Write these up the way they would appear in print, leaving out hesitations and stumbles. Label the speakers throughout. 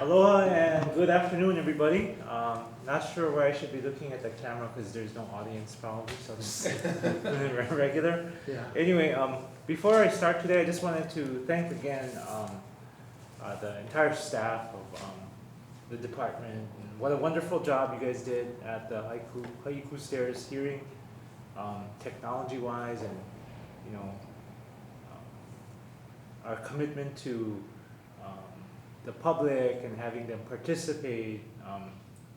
Speaker 1: Aloha and good afternoon, everybody. Not sure where I should be looking at the camera because there's no audience probably, so it's regular.
Speaker 2: Yeah.
Speaker 1: Anyway, before I start today, I just wanted to thank again the entire staff of the department. And what a wonderful job you guys did at the Haiku Stairs hearing, technology-wise, and our commitment to the public and having them participate.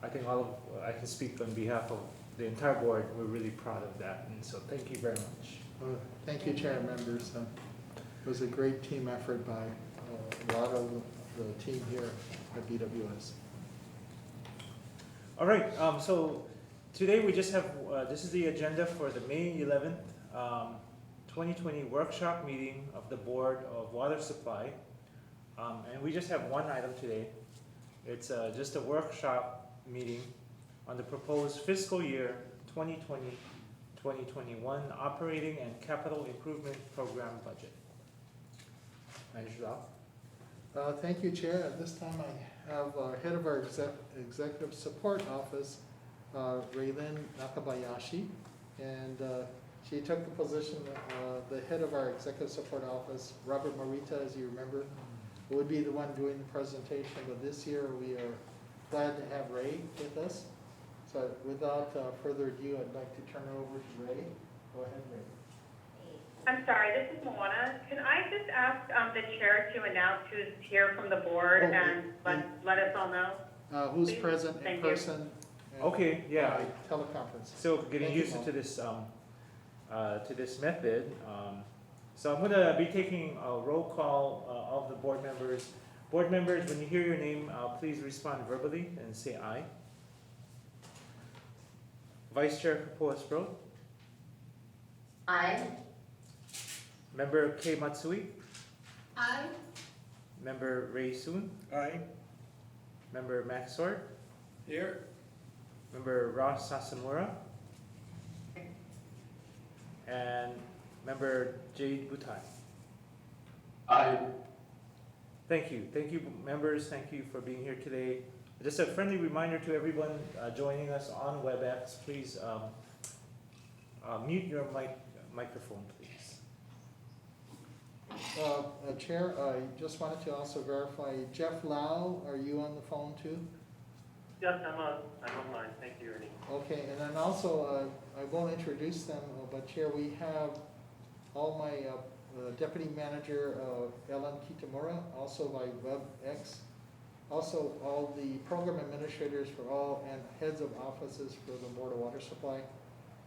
Speaker 1: I think I can speak on behalf of the entire board. We're really proud of that, and so thank you very much.
Speaker 2: Thank you, Chair and members. It was a great team effort by a lot of the team here at BWS.
Speaker 1: All right, so today we just have, this is the agenda for the May 11th, 2020 workshop meeting of the Board of Water Supply. And we just have one item today. It's just a workshop meeting on the proposed fiscal year 2020-2021 operating and capital improvement program budget. Manager Lau?
Speaker 2: Thank you, Chair. At this time, I have head of our executive support office, Raylin Nakabayashi, and she took the position, the head of our executive support office, Robert Morita, as you remember, would be the one doing the presentation, but this year we are glad to have Ray with us. So without further ado, I'd like to turn it over to Ray. Go ahead, Ray.
Speaker 3: I'm sorry, this is Moana. Can I just ask the chair to announce who's here from the board and let us all know?
Speaker 2: Who's
Speaker 3: Please?
Speaker 2: present in
Speaker 3: Thank you.
Speaker 2: person? and
Speaker 1: Okay, yeah.
Speaker 2: by teleconference.
Speaker 1: Still getting
Speaker 2: Thank you,
Speaker 1: used
Speaker 2: Paul.
Speaker 1: to this method. So I'm gonna be taking a roll call of the board members. Board members, when you hear your name, please respond verbally and say aye. Vice Chair Kapoa-Sproat,
Speaker 4: Aye.
Speaker 1: Member Kei Matsui,
Speaker 4: Aye.
Speaker 1: Member Ray Soon,
Speaker 5: Aye.
Speaker 1: Member Max Sword,
Speaker 5: Here.
Speaker 1: Member Ross Sasamura, and Member Jade Butai.
Speaker 5: Aye.
Speaker 1: Thank you members, thank you for being here today. Just a friendly reminder to everyone joining us on WebEx, please mute your microphone, please.
Speaker 2: Chair, I just wanted to also verify, Jeff Lau, are you on the phone too?
Speaker 6: Yes, I'm online. Thank you, Ernie.
Speaker 2: Okay, and then also, I won't introduce them, but Chair, we have all my Deputy Manager, Ellen Kitamura, also by WebEx, also all the program administrators for all and heads of offices for the Board of Water Supply,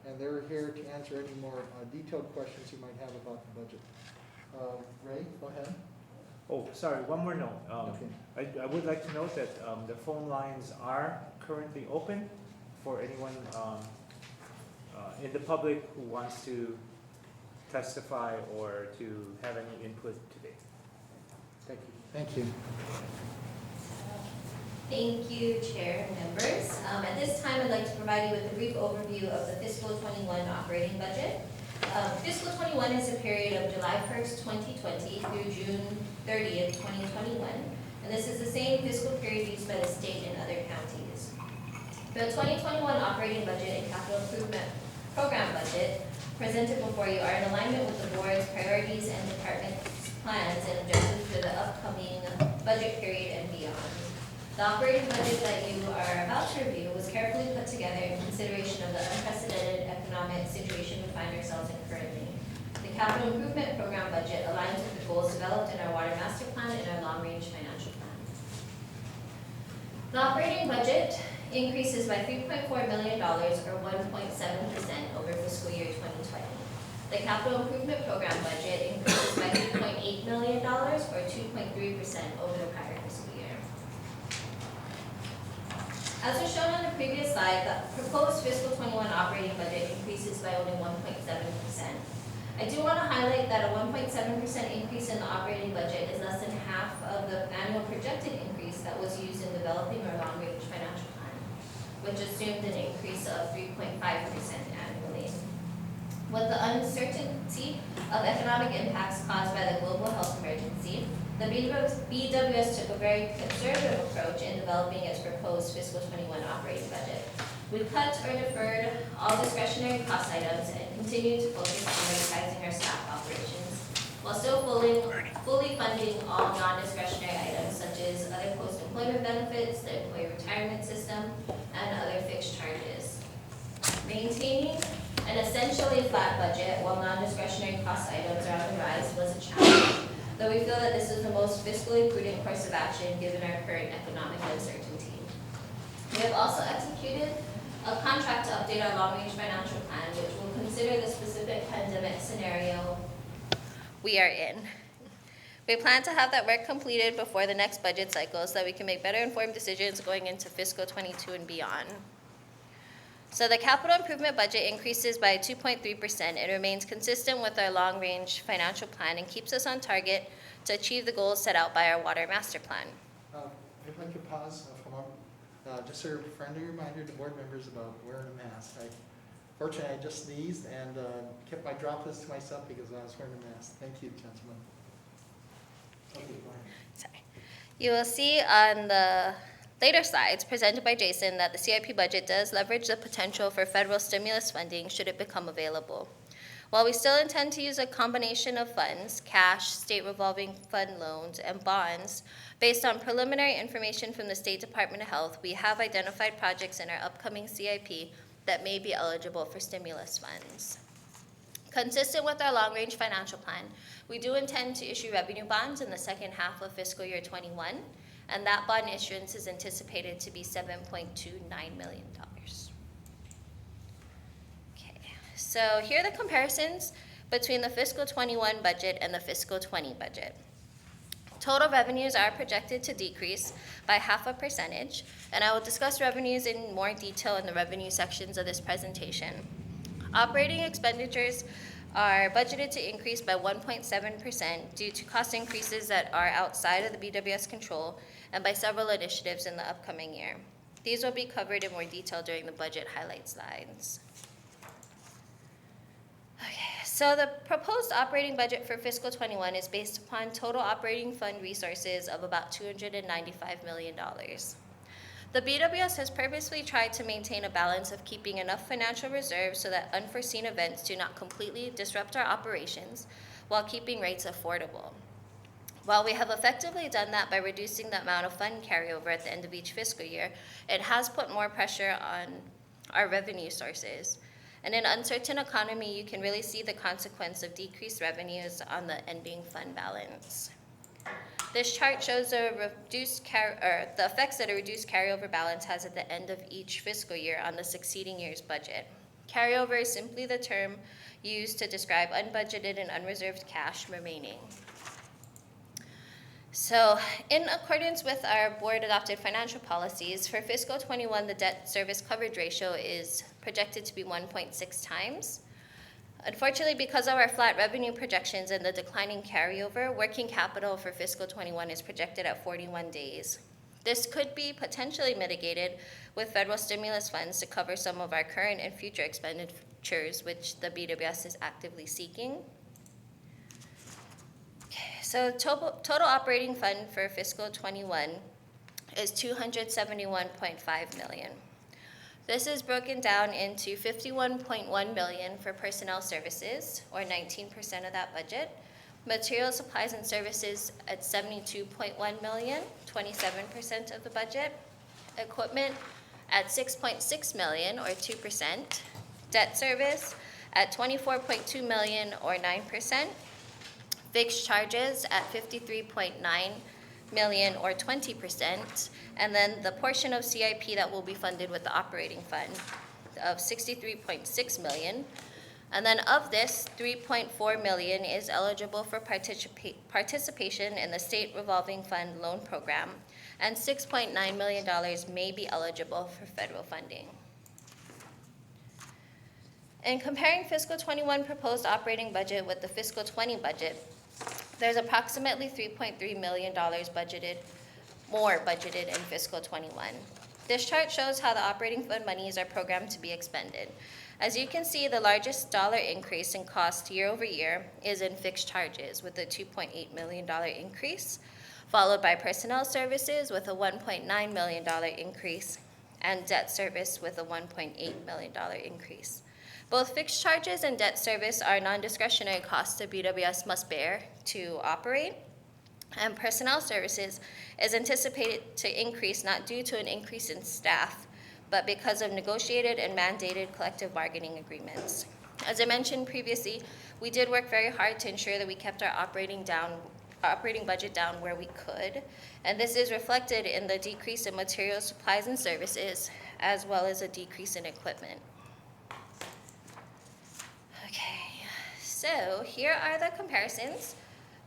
Speaker 2: and they're here to answer any more detailed questions you might have about the budget. Ray, go ahead.
Speaker 1: Oh, sorry, one more note.
Speaker 2: Okay.
Speaker 1: I would like to note that the phone lines are currently open for anyone in the public who wants to testify or to have any input today. Thank you.
Speaker 2: Thank you.
Speaker 4: Thank you, Chair and members. At this time, I'd like to provide you with a brief overview of the fiscal 21 operating budget. Fiscal 21 is a period of July 1st, 2020 through June 30th, 2021. And this is the same fiscal period used by the state and other counties. The 2021 operating budget and capital improvement program budget presented before you are in alignment with the board's priorities and department's plans and objectives for the upcoming budget period and beyond. The operating budget that you are about to review was carefully put together in consideration of the unprecedented economic situation we find ourselves in currently. The capital improvement program budget aligns with the goals developed in our water master plan and our long-range financial plan. The operating budget increases by $3.4 million or 1.7% over fiscal year 2020. The capital improvement program budget increases by $3.8 million or 2.3% over the prior fiscal year. As was shown on the previous slide, the proposed fiscal 21 operating budget increases by only 1.7%. I do want to highlight that a 1.7% increase in the operating budget is less than half of the annual projected increase that was used in developing our long-range financial plan, which assumed an increase of 3.5% annually. With the uncertainty of economic impacts caused by the global health emergency, the The BWS took a very conservative approach in developing its proposed fiscal 21 operating budget. We cut or deferred all discretionary cost items and continued to focus on right-sizing our staff operations, while still fully funding all non-discretionary items such as other post-employment benefits, the employee retirement system, and other fixed charges. Maintaining an essentially flat budget while non-discretionary cost items are on the rise was a challenge, though we feel that this is the most fiscally prudent course of action given our current economic uncertainty. We have also executed a contract to update our long-range financial plan, which will consider the specific pandemic scenario we are in. We plan to have that work completed before the next budget cycle so that we can make better informed decisions going into fiscal 22 and beyond. So the capital improvement budget increases by 2.3% and remains consistent with our long-range financial plan and keeps us on target to achieve the goals set out by our water master plan.
Speaker 2: If I could pause for a moment, just a friendly reminder to board members about wearing a mask. Fortunately, I just sneezed and kept my droplets to myself because I was wearing a mask. Thank you, gentlemen. Okay, go ahead.
Speaker 4: Sorry. You will see on the later slides presented by Jason that the CIP budget does leverage the potential for federal stimulus funding should it become available. While we still intend to use a combination of funds, cash, state revolving fund loans, and bonds, based on preliminary information from the State Department of Health, we have identified projects in our upcoming CIP that may be eligible for stimulus funds. Consistent with our long-range financial plan, we do intend to issue revenue bonds in the second half of fiscal year 21, and that bond issuance is anticipated to be $7.29 million. Okay, so here are the comparisons between the fiscal 21 budget and the fiscal 20 budget. Total revenues are projected to decrease by 0.5%, and I will discuss revenues in more detail in the revenue sections of this presentation. Operating expenditures are budgeted to increase by 1.7% due to cost increases that are outside of the BWS control and by several initiatives in the upcoming year. These will be covered in more detail during the budget highlight slides. Okay, so the proposed operating budget for fiscal 21 is based upon total operating fund resources of about $295 million. The BWS has purposely tried to maintain a balance of keeping enough financial reserves so that unforeseen events do not completely disrupt our operations while keeping rates affordable. While we have effectively done that by reducing the amount of fund carryover at the end of each fiscal year, it has put more pressure on our revenue sources. In an uncertain economy, you can really see the consequence of decreased revenues on the ending fund balance. This chart shows the effects that a reduced carryover balance has at the end of each fiscal year on the succeeding year's budget. Carryover is simply the term used to describe unbudgeted and unreserved cash remaining. So, in accordance with our board-adopted financial policies, for fiscal 21, the debt service coverage ratio is projected to be 1.6 times. Unfortunately, because of our flat revenue projections and the declining carryover, working capital for fiscal 21 is projected at 41 days. This could be potentially mitigated with federal stimulus funds to cover some of our current and future expenditures, which the BWS is actively seeking. So total operating fund for fiscal 21 is $271.5 million. This is broken down into $51.1 million for personnel services, or 19% of that budget. Material supplies and services at $72.1 million, 27% of the budget. Equipment at $6.6 million, or 2%. Debt service at $24.2 million, or 9%. Fixed charges at $53.9 million, or 20%, and then the portion of CIP that will be funded with the operating fund of $63.6 million. And then of this, $3.4 million is eligible for participation in the state revolving fund loan program, and $6.9 million may be eligible for federal funding. In comparing fiscal 21 proposed operating budget with the fiscal 20 budget, there's approximately $3.3 million more budgeted in fiscal 21. This chart shows how the operating fund monies are programmed to be expended. As you can see, the largest dollar increase in cost year over year is in fixed charges with a $2.8 million increase, followed by personnel services with a $1.9 million increase, and debt service with a $1.8 million increase. Both fixed charges and debt service are non-discretionary costs that BWS must bear to operate, and personnel services is anticipated to increase not due to an increase in staff, but because of negotiated and mandated collective bargaining agreements. As I mentioned previously, we did work very hard to ensure that we kept our operating budget down where we could, and this is reflected in the decrease in materials, supplies, and services, as well as a decrease in equipment. Okay, so here are the comparisons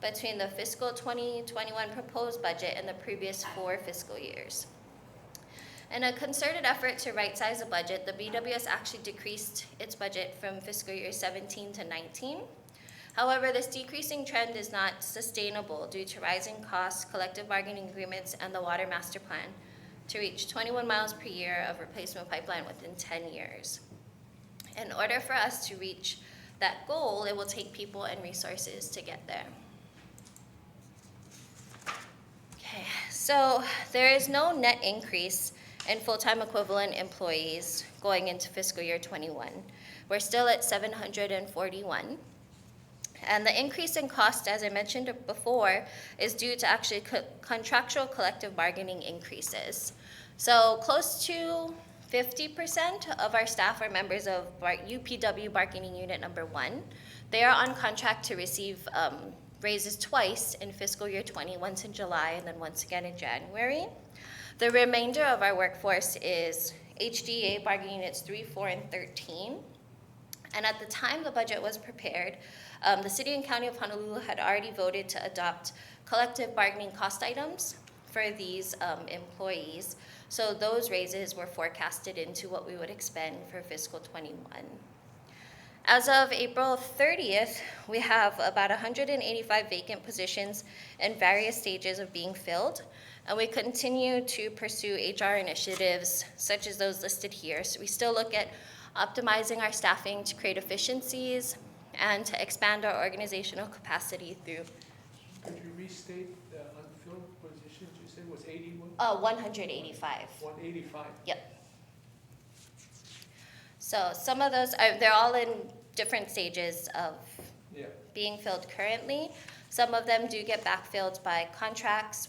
Speaker 4: between the fiscal 2021 proposed budget and the previous 4 fiscal years. In a concerted effort to right-size the budget, the BWS actually decreased its budget from fiscal year 17 to 19. However, this decreasing trend is not sustainable due to rising costs, collective bargaining agreements, and the Water Master Plan to reach 21 miles per year of replacement pipeline within 10 years. In order for us to reach that goal, it will take people and resources to get there. Okay, so there is no net increase in full-time equivalent employees going into fiscal year 21. We're still at 741. And the increase in cost, as I mentioned before, is due to actually contractual collective bargaining increases. So close to 50% of our staff are members of UPW Bargaining Unit number 1. They are on contract to receive raises twice in fiscal year 20, once in July and then once again in January. The remainder of our workforce is HDA Bargaining Units 3, 4, and 13. And at the time the budget was prepared, the City and County of Honolulu had already voted to adopt collective bargaining cost items for these employees. So those raises were forecasted into what we would expend for fiscal 21. As of April 30th, we have about 185 vacant positions in various stages of being filled, and we continue to pursue HR initiatives such as those listed here. So we still look at optimizing our staffing to create efficiencies and to expand our organizational capacity through.
Speaker 5: Could you restate the unfilled positions you said was 81?
Speaker 4: 185.
Speaker 5: 185?
Speaker 4: Yep. So some of those, they're all in different stages of
Speaker 5: Yeah.
Speaker 4: being filled currently. Some of them do get backfilled by contracts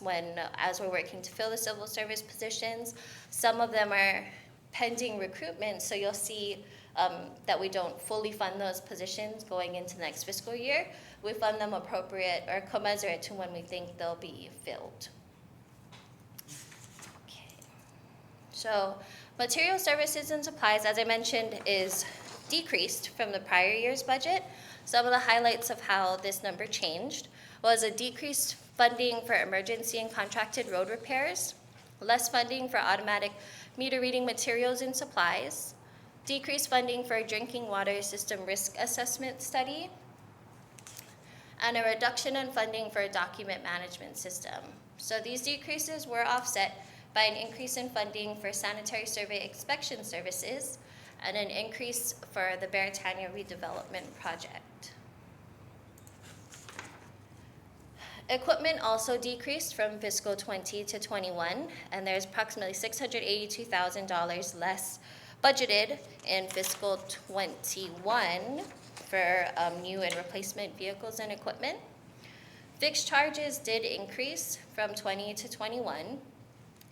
Speaker 4: as we're working to fill the civil service positions. Some of them are pending recruitment, so you'll see that we don't fully fund those positions going into next fiscal year. We fund them appropriate or commensurate to when we think they'll be filled. Okay. So material services and supplies, as I mentioned, is decreased from the prior year's budget. Some of the highlights of how this number changed was a decreased funding for emergency and contracted road repairs, less funding for automatic meter reading materials and supplies, decreased funding for a drinking water system risk assessment study, and a reduction in funding for a document management system. So these decreases were offset by an increase in funding for sanitary survey inspection services and an increase for the Beretania redevelopment project. Equipment also decreased from fiscal 20 to 21, and there's approximately $682,000 less budgeted in fiscal 21 for new and replacement vehicles and equipment. Fixed charges did increase from 20 to 21,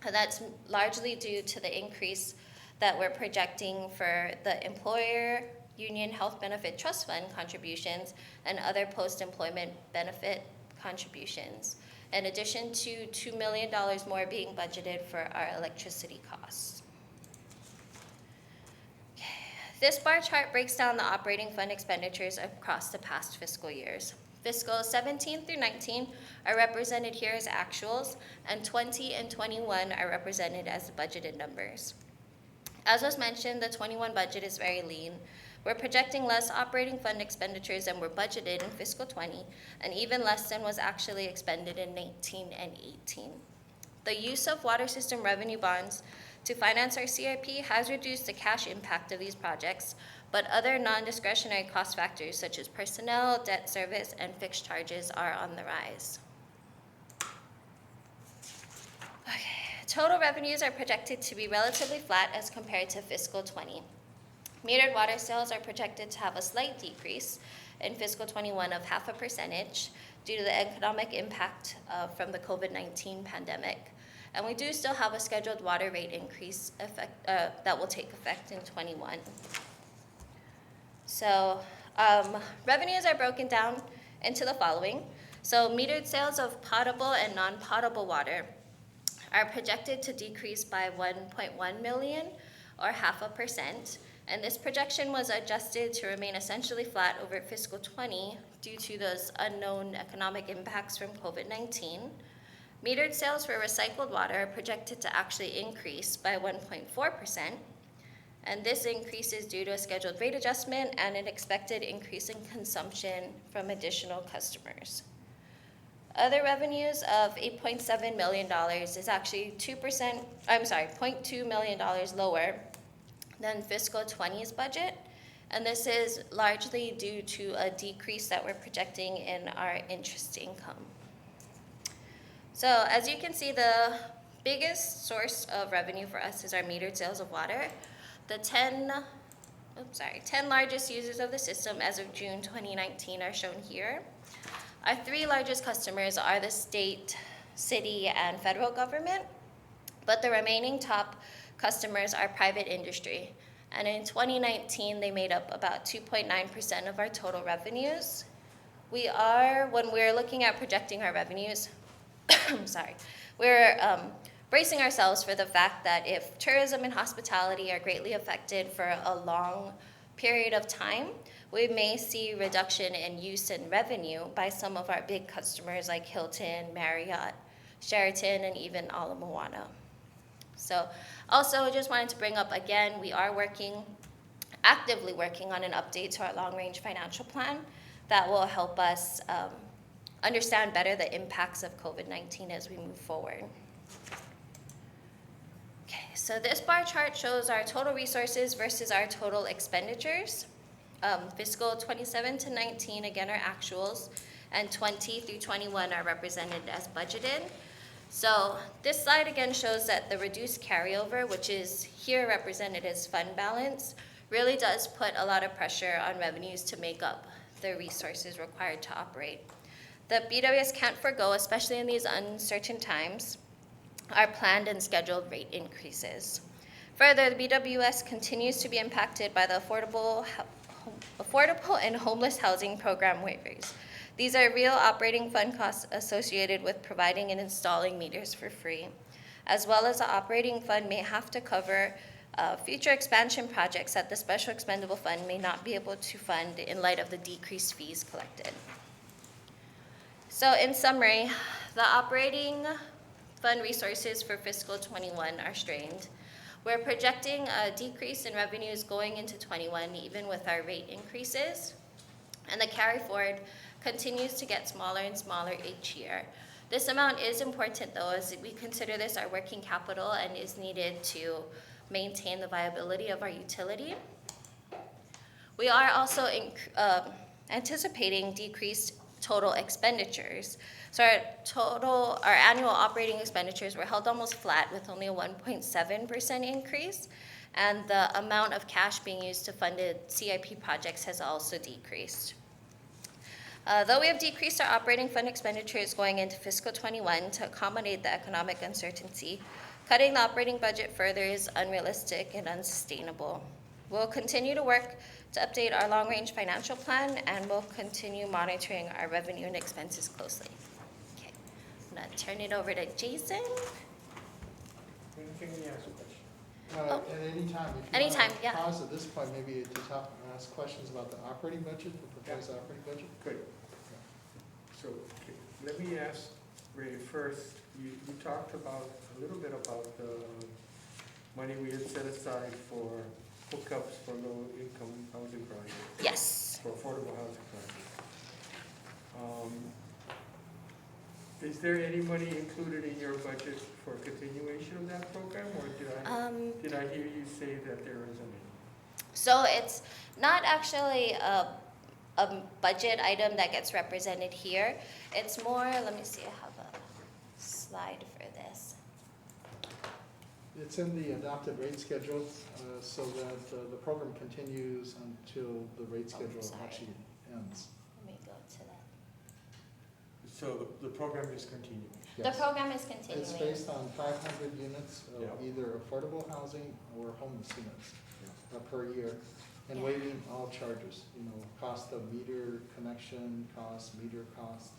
Speaker 4: and that's largely due to the increase that we're projecting for the Employer Union Health Benefit Trust Fund contributions and other post-employment benefit contributions, in addition to $2 million more being budgeted for our electricity costs. Okay. This bar chart breaks down the operating fund expenditures across the past fiscal years. Fiscal 17 through 19 are represented here as actuals, and 20 and 21 are represented as the budgeted numbers. As was mentioned, the 21 budget is very lean. We're projecting less operating fund expenditures than were budgeted in fiscal 20, and even less than was actually expended in 19 and 18. The use of water system revenue bonds to finance our CIP has reduced the cash impact of these projects, but other non-discretionary cost factors such as personnel, debt service, and fixed charges are on the rise. Okay. Total revenues are projected to be relatively flat as compared to fiscal 20. Metered water sales are projected to have a slight decrease in fiscal 21 of 0.5% due to the economic impact from the COVID-19 pandemic. And we do still have a scheduled water rate increase that will take effect in 21. So revenues are broken down into the following. So metered sales of potable and non-potable water are projected to decrease by 1.1 million or 0.5%. And this projection was adjusted to remain essentially flat over fiscal 20 due to those unknown economic impacts from COVID-19. Metered sales for recycled water are projected to actually increase by 1.4%, and this increase is due to a scheduled rate adjustment and an expected increase in consumption from additional customers. Other revenues of $8.7 million is actually 0.2 million lower than fiscal 20's budget, and this is largely due to a decrease that we're projecting in our interest income. So as you can see, the biggest source of revenue for us is our metered sales of water. The 10 largest users of the system as of June 2019 are shown here. Our 3 largest customers are the state, city, and federal government, but the remaining top customers are private industry. And in 2019, they made up about 2.9% of our total revenues. When we're looking at projecting our revenues, we're bracing ourselves for the fact that if tourism and hospitality are greatly affected for a long period of time, we may see reduction in use and revenue by some of our big customers like Hilton, Marriott, Sheraton, and even Ala Moana. So also just wanted to bring up again, we are actively working on an update to our long-range financial plan that will help us understand better the impacts of COVID-19 as we move forward. Okay, so this bar chart shows our total resources versus our total expenditures. Fiscal 27 to 19, again, are actuals, and 20 through 21 are represented as budgeted. So this slide again shows that the reduced carryover, which is here represented as fund balance, really does put a lot of pressure on revenues to make up the resources required to operate. The BWS can't forego, especially in these uncertain times, our planned and scheduled rate increases. Further, the BWS continues to be impacted by the Affordable and Homeless Housing Program waivers. These are real operating fund costs associated with providing and installing meters for free, as well as the operating fund may have to cover future expansion projects that the Special Expendable Fund may not be able to fund in light of the decreased fees collected. So in summary, the operating fund resources for fiscal 21 are strained. We're projecting a decrease in revenues going into 21, even with our rate increases. And the carry forward continues to get smaller and smaller each year. This amount is important though, as we consider this our working capital and is needed to maintain the viability of our utility. We are also anticipating decreased total expenditures. So our annual operating expenditures were held almost flat with only a 1.7% increase, and the amount of cash being used to fund CIP projects has also decreased. Though we have decreased our operating fund expenditures going into fiscal 21 to accommodate the economic uncertainty, cutting the operating budget further is unrealistic and unsustainable. We'll continue to work to update our long-range financial plan, and we'll continue monitoring our revenue and expenses closely. Okay, I'm gonna turn it over to Jason.
Speaker 5: Can you ask a question?
Speaker 2: At any time, if you
Speaker 4: Anytime,
Speaker 2: want to
Speaker 4: yeah.
Speaker 2: pause at this point, maybe to talk and ask questions about the operating budget, the proposed operating budget.
Speaker 5: Good. So, okay, let me ask Ray first, you talked about, a little bit about the money we had set aside for hookups for low-income housing projects,
Speaker 4: Yes.
Speaker 5: for affordable housing projects. Is there any money included in your budget for continuation of that program, or did I hear you say that there isn't any?
Speaker 4: So it's not actually a budget item that gets represented here. It's more, let me see, I have a slide for this.
Speaker 2: It's in the adopted rate schedule, so that the program continues until the rate schedule
Speaker 4: sorry.
Speaker 2: actually ends.
Speaker 4: Let me go to that.
Speaker 5: So the program is continuing.
Speaker 4: The
Speaker 2: Yes.
Speaker 4: program is continuing.
Speaker 2: It's based on 500 units of
Speaker 5: Yeah.
Speaker 2: either affordable housing or homeless units per year, and
Speaker 4: Yeah.
Speaker 2: waiving all charges, cost of meter connection cost, meter cost,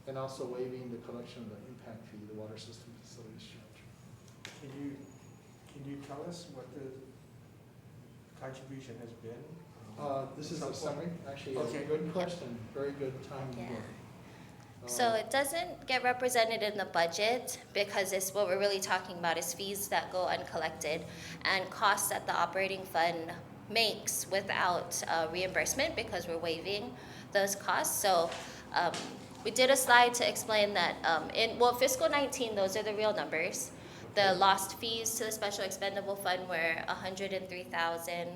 Speaker 2: and also waiving the collection of the impact fee, the water system facilities charge.
Speaker 5: Can you tell us what the contribution has been?
Speaker 2: This is
Speaker 5: At
Speaker 2: a
Speaker 5: some point?
Speaker 2: summary, actually,
Speaker 5: Okay.
Speaker 2: good question, very good timing
Speaker 4: Yeah.
Speaker 2: there.
Speaker 4: So it doesn't get represented in the budget because it's what we're really talking about is fees that go uncollected and costs that the operating fund makes without reimbursement because we're waiving those costs. So we did a slide to explain that fiscal 19, those are the real numbers. The lost fees to the special expendable fund were $103,000,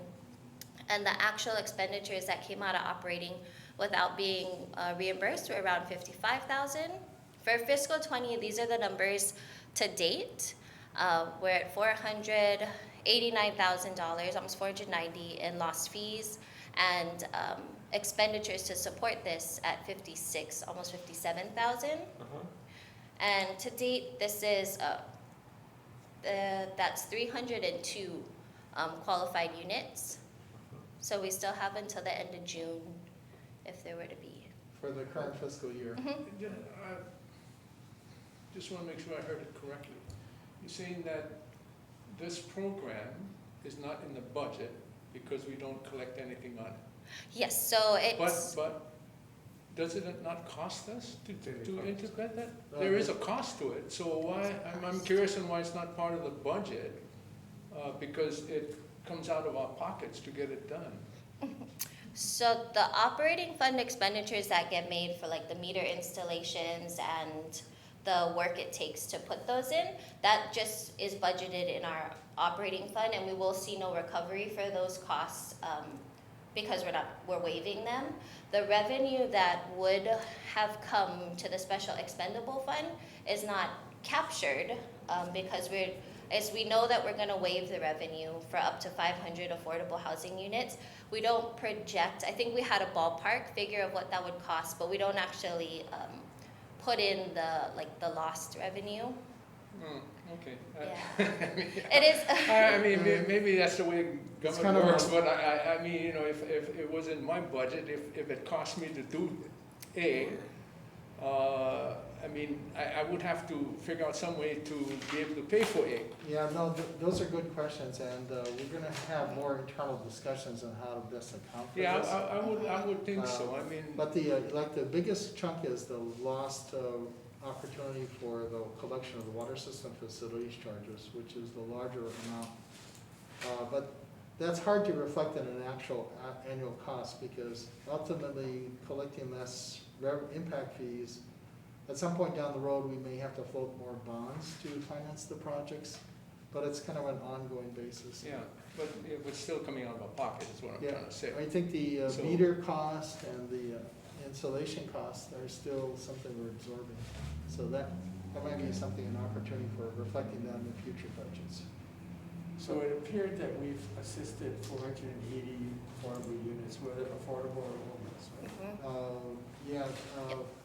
Speaker 4: and the actual expenditures that came out of operating without being reimbursed were around $55,000. For fiscal 20, these are the numbers to date. We're at $489,000, almost $490 in lost fees, and expenditures to support this at 56, almost 57,000. And to date, this is that's 302 qualified units. So we still have until the end of June, if there were to be.
Speaker 2: For the current fiscal year.
Speaker 7: Just want to make sure I heard it correctly. You're saying that this program is not in the budget because we don't collect anything on it.
Speaker 4: Yes, so it's,
Speaker 7: But does it not cost us to integrate that?
Speaker 2: Uh,
Speaker 7: There is a cost to it, so why, I'm curious on why it's not part of the budget, because it comes out of our pockets to get it done.
Speaker 4: so the operating fund expenditures that get made for like the meter installations and the work it takes to put those in, that just is budgeted in our operating fund, and we will see no recovery for those costs because we're waiving them. The revenue that would have come to the special expendable fund is not captured because we know that we're going to waive the revenue for up to 500 affordable housing units. We don't project, I think we had a ballpark figure of what that would cost, but we don't actually put in the lost revenue.
Speaker 7: Okay.
Speaker 4: Yeah. It is.
Speaker 7: I mean, maybe that's the way
Speaker 2: It's
Speaker 7: government
Speaker 2: kind of
Speaker 7: works,
Speaker 2: a-
Speaker 7: but I mean, if it was in my budget, if it cost me to do A, I mean, I would have to figure out some way to be able to pay for A.
Speaker 2: Yeah, no, those are good questions, and we're gonna have more internal discussions on how to best account for
Speaker 7: Yeah,
Speaker 2: this.
Speaker 7: I would think so, I mean.
Speaker 2: But the biggest chunk is the lost opportunity for the collection of the water system facilities charges, which is the larger amount. But that's hard to reflect in an actual annual cost, because ultimately collecting less impact fees, at some point down the road, we may have to float more bonds to finance the projects, but it's kind of an ongoing basis.
Speaker 7: Yeah, but it was still coming out of our pocket, is what I'm
Speaker 2: Yeah,
Speaker 7: trying to say.
Speaker 2: I think the
Speaker 7: So-
Speaker 2: meter cost and the installation costs are still something we're absorbing. So that might be something, an opportunity for reflecting that in the future budgets.
Speaker 5: So it appeared that we've assisted 480 affordable units, whether affordable or homeless, right?
Speaker 4: Mhm.
Speaker 2: Yeah,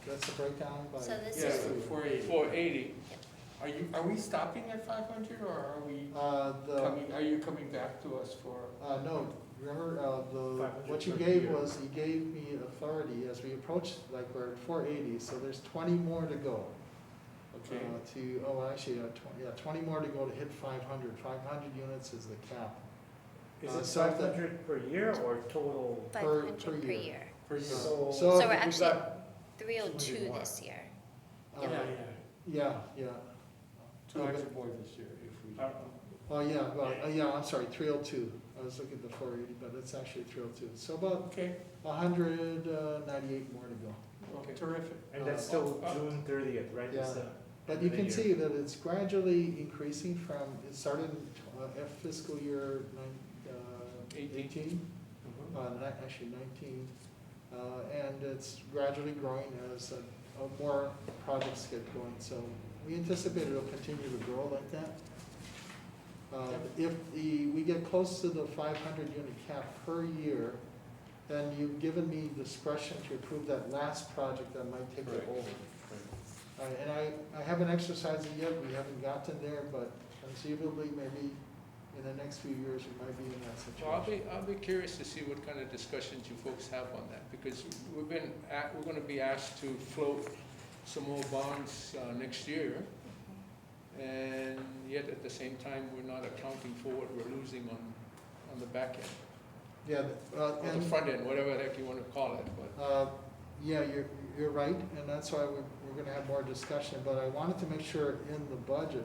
Speaker 2: that's a breakdown by.
Speaker 4: So this
Speaker 5: Yeah,
Speaker 4: is-
Speaker 5: 480.
Speaker 7: 480,
Speaker 5: Are we stopping at 500, or are we
Speaker 2: The,
Speaker 5: are you coming back to us for?
Speaker 2: no, remember,
Speaker 1: 500
Speaker 2: what you
Speaker 1: per
Speaker 2: gave
Speaker 1: year.
Speaker 2: was, you gave me authority as we approach, like, we're at 480, so there's 20 more to go.
Speaker 5: Okay,
Speaker 2: Actually, 20 more to go to hit 500. 500 units is the cap.
Speaker 1: Is it
Speaker 2: so if the-
Speaker 1: 500 per year or total?
Speaker 4: 500
Speaker 2: per
Speaker 4: per
Speaker 2: year.
Speaker 4: year.
Speaker 5: per year.
Speaker 2: So
Speaker 4: So we're
Speaker 1: we've
Speaker 4: actually
Speaker 1: got
Speaker 4: 302
Speaker 1: 200 more.
Speaker 4: this year.
Speaker 2: Uh,
Speaker 5: Yeah,
Speaker 2: Yeah.
Speaker 5: 200 more this year if we.
Speaker 2: Oh, yeah, well, I'm sorry, 302. I was looking at the 480, but it's actually 302. So about
Speaker 5: Okay,
Speaker 2: 198 more to go.
Speaker 5: well,
Speaker 7: Okay.
Speaker 5: terrific.
Speaker 1: And that's still June 30th, right? Is
Speaker 2: Yeah.
Speaker 1: the
Speaker 2: But
Speaker 1: end
Speaker 2: you
Speaker 1: of the
Speaker 2: can
Speaker 1: year.
Speaker 2: see that it's gradually increasing from, it started in fiscal year
Speaker 7: 18?
Speaker 2: Actually 19. And it's gradually growing as more projects get going. So we anticipate it'll continue to grow like that. If we get close to the 500 unit cap per year, then you've given me discretion to approve that last project that might take it
Speaker 7: Right.
Speaker 2: over. And I haven't exercised it yet, we haven't gotten there, but conceivably, maybe in the next few years, we might be in that
Speaker 7: Well,
Speaker 2: situation.
Speaker 7: I'll be curious to see what kind of discussions you folks have on that, because we're gonna be asked to float some more bonds, next year. And yet at the same time, we're not accounting for what we're losing on the back end,
Speaker 2: Yeah,
Speaker 7: or the
Speaker 2: and,
Speaker 7: front end, whatever the heck you wanna call it, but.
Speaker 2: yeah, you're right, and that's why we're gonna have more discussion, but I wanted to make sure in the budget,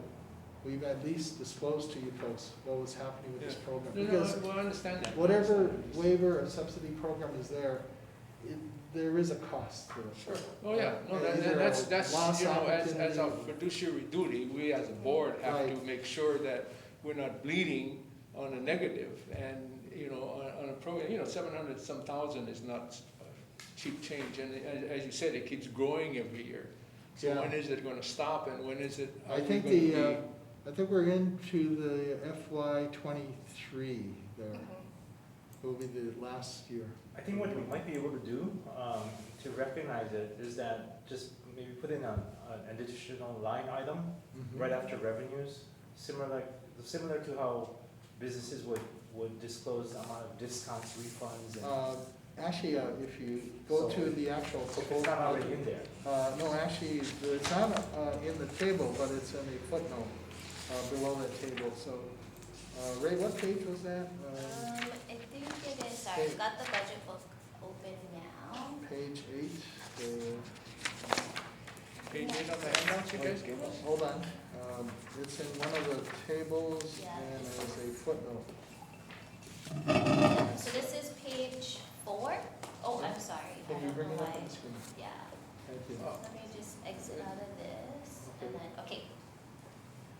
Speaker 2: we've at least disclosed to you folks what was happening with this
Speaker 7: Yeah.
Speaker 2: program.
Speaker 7: No,
Speaker 2: Because
Speaker 7: well, I understand that.
Speaker 2: whatever waiver or subsidy program is there, there is a cost to it.
Speaker 7: Sure, oh, yeah, no,
Speaker 2: Either
Speaker 7: that's,
Speaker 2: loss
Speaker 7: you know, as our
Speaker 2: opportunity.
Speaker 7: fiduciary duty, we as a board have to
Speaker 2: Right.
Speaker 7: make sure that we're not bleeding on a negative, and, you know, on a program, you know, 700 some thousand is not cheap change, and as you said, it keeps growing every year. So
Speaker 2: Yeah.
Speaker 7: when is it gonna stop, and when is it, are
Speaker 2: I
Speaker 7: we
Speaker 2: think
Speaker 7: gonna be?
Speaker 2: I think we're into the FY23 there.
Speaker 4: Mhm.
Speaker 2: Will be the last year.
Speaker 1: I think what we might be able to do, to recognize it, is that just maybe put in an additional line item
Speaker 2: Mhm.
Speaker 1: right after revenues, similar to how businesses would disclose the amount of discounts, refunds, and,
Speaker 2: Actually, if you go
Speaker 1: So-
Speaker 2: to the actual
Speaker 1: if it's
Speaker 2: proposal.
Speaker 1: not already in there.
Speaker 2: No, actually, it's not in the table, but it's in a footnote below that table, so. Ray, what page was that?
Speaker 4: I think it is, sorry, I've got the budget book open now.
Speaker 2: Page 8.
Speaker 7: Page 8 on the handouts you guys gave us?
Speaker 2: Hold on, it's in one of the tables
Speaker 4: Yeah.
Speaker 2: and there's a footnote.
Speaker 4: So this is page 4. Oh, I'm sorry. I
Speaker 2: Can you
Speaker 4: don't
Speaker 2: bring
Speaker 4: know
Speaker 2: it up
Speaker 4: why.
Speaker 2: on the screen?
Speaker 4: Yeah,
Speaker 2: Thank you.
Speaker 7: Oh.
Speaker 4: let me just exit out of this, and then, okay.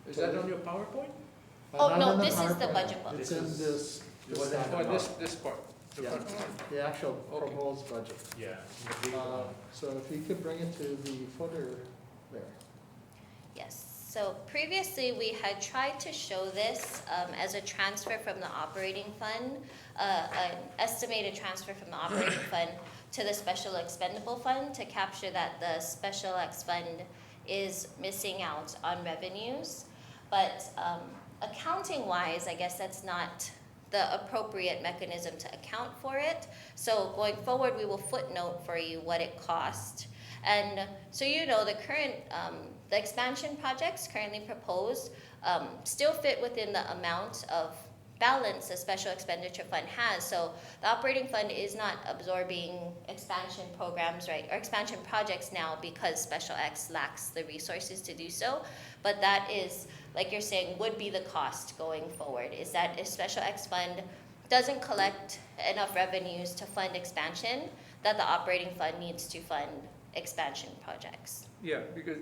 Speaker 7: Is that on your PowerPoint?
Speaker 4: Oh,
Speaker 2: Not
Speaker 4: no,
Speaker 2: in the
Speaker 4: this is the
Speaker 2: PowerPoint.
Speaker 4: budget book.
Speaker 2: It's in this,
Speaker 1: It wasn't
Speaker 2: document.
Speaker 1: in
Speaker 7: Oh, this part, the
Speaker 1: Yeah.
Speaker 7: front part.
Speaker 2: The actual
Speaker 7: Okay.
Speaker 2: proposed budget.
Speaker 1: Yeah. the big one.
Speaker 2: So if you could bring it to the footer there.
Speaker 4: Yes, so previously we had tried to show this as a transfer from the operating fund, an estimated transfer from the operating fund to the special expendable fund to capture that the special X fund is missing out on revenues. But accounting wise, I guess that's not the appropriate mechanism to account for it. So going forward, we will footnote for you what it cost. And so you know, the current, the expansion projects currently proposed still fit within the amount of balance the special expenditure fund has. So the operating fund is not absorbing expansion programs, right, or expansion projects now because Special X lacks the resources to do so. But that is, like you're saying, would be the cost going forward, is that if Special X fund doesn't collect enough revenues to fund expansion, that the operating fund needs to fund expansion projects.
Speaker 7: Yeah, because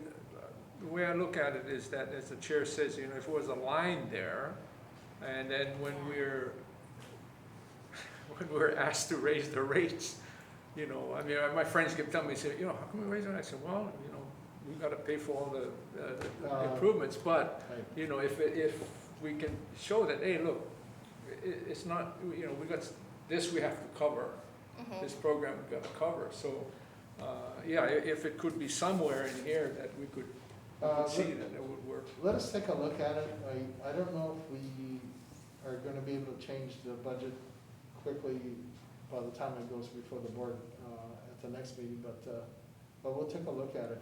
Speaker 7: the way I look at it is that, as the chair says, you know, if there was a line there, and then when we're asked to raise the rates, you know, I mean, my friends keep telling me, say, you know, how come we raise it? I said, well, you know, we gotta pay for all the improvements, but,
Speaker 2: Right.
Speaker 7: you know, if we can show that, hey, look, it's not, you know, we got this we have to cover, this program we gotta cover, so, yeah, if it could be somewhere in here that we could see that it would work.
Speaker 2: Let us take a look at it. I don't know if we are gonna be able to change the budget quickly by the time it goes before the board at the next meeting, but we'll take a look at it.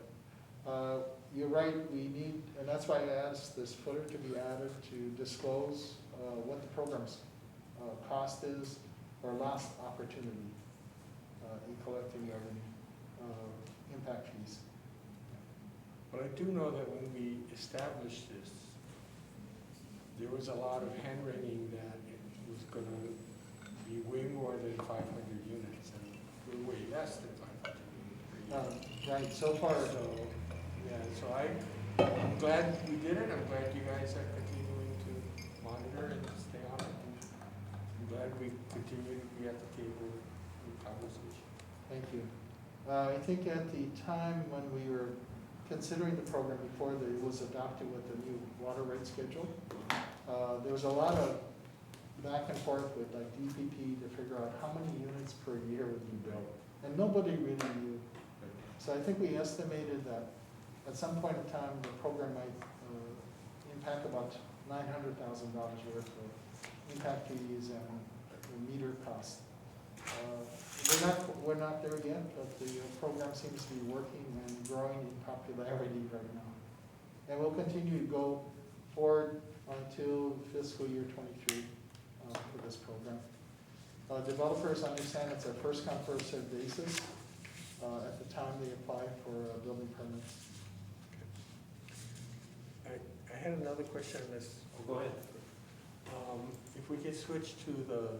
Speaker 2: You're right, we need, and that's why I asked this footer to be added to disclose what the program's cost is or lost opportunity in collecting revenue, impact fees.
Speaker 5: But I do know that when we established this, there was a lot of hand-wringing that it was gonna be way more than 500 units, and we're way less than 500 units per year.
Speaker 2: Right, so far,
Speaker 5: So, yeah, so I'm glad we did it, I'm glad you guys are continuing to monitor and stay on it. I'm glad we continue to be at the table in conversation.
Speaker 2: Thank you. I think at the time when we were considering the program before it was adopted with the new water rate schedule, there was a lot of back and forth with like DPP to figure out how many units per year would be built. And nobody really knew. So I think we estimated that at some point in time, the program might impact about $900,000 worth of impact fees and meter costs. We're not there yet, but the program seems to be working and growing in popularity right now. And we'll continue to go forward until fiscal year 23 for this program. Developers understand it's a first come, first served basis at the time they apply for a building permit.
Speaker 5: I had another question on this.
Speaker 1: Oh, go ahead.
Speaker 5: If we could switch to the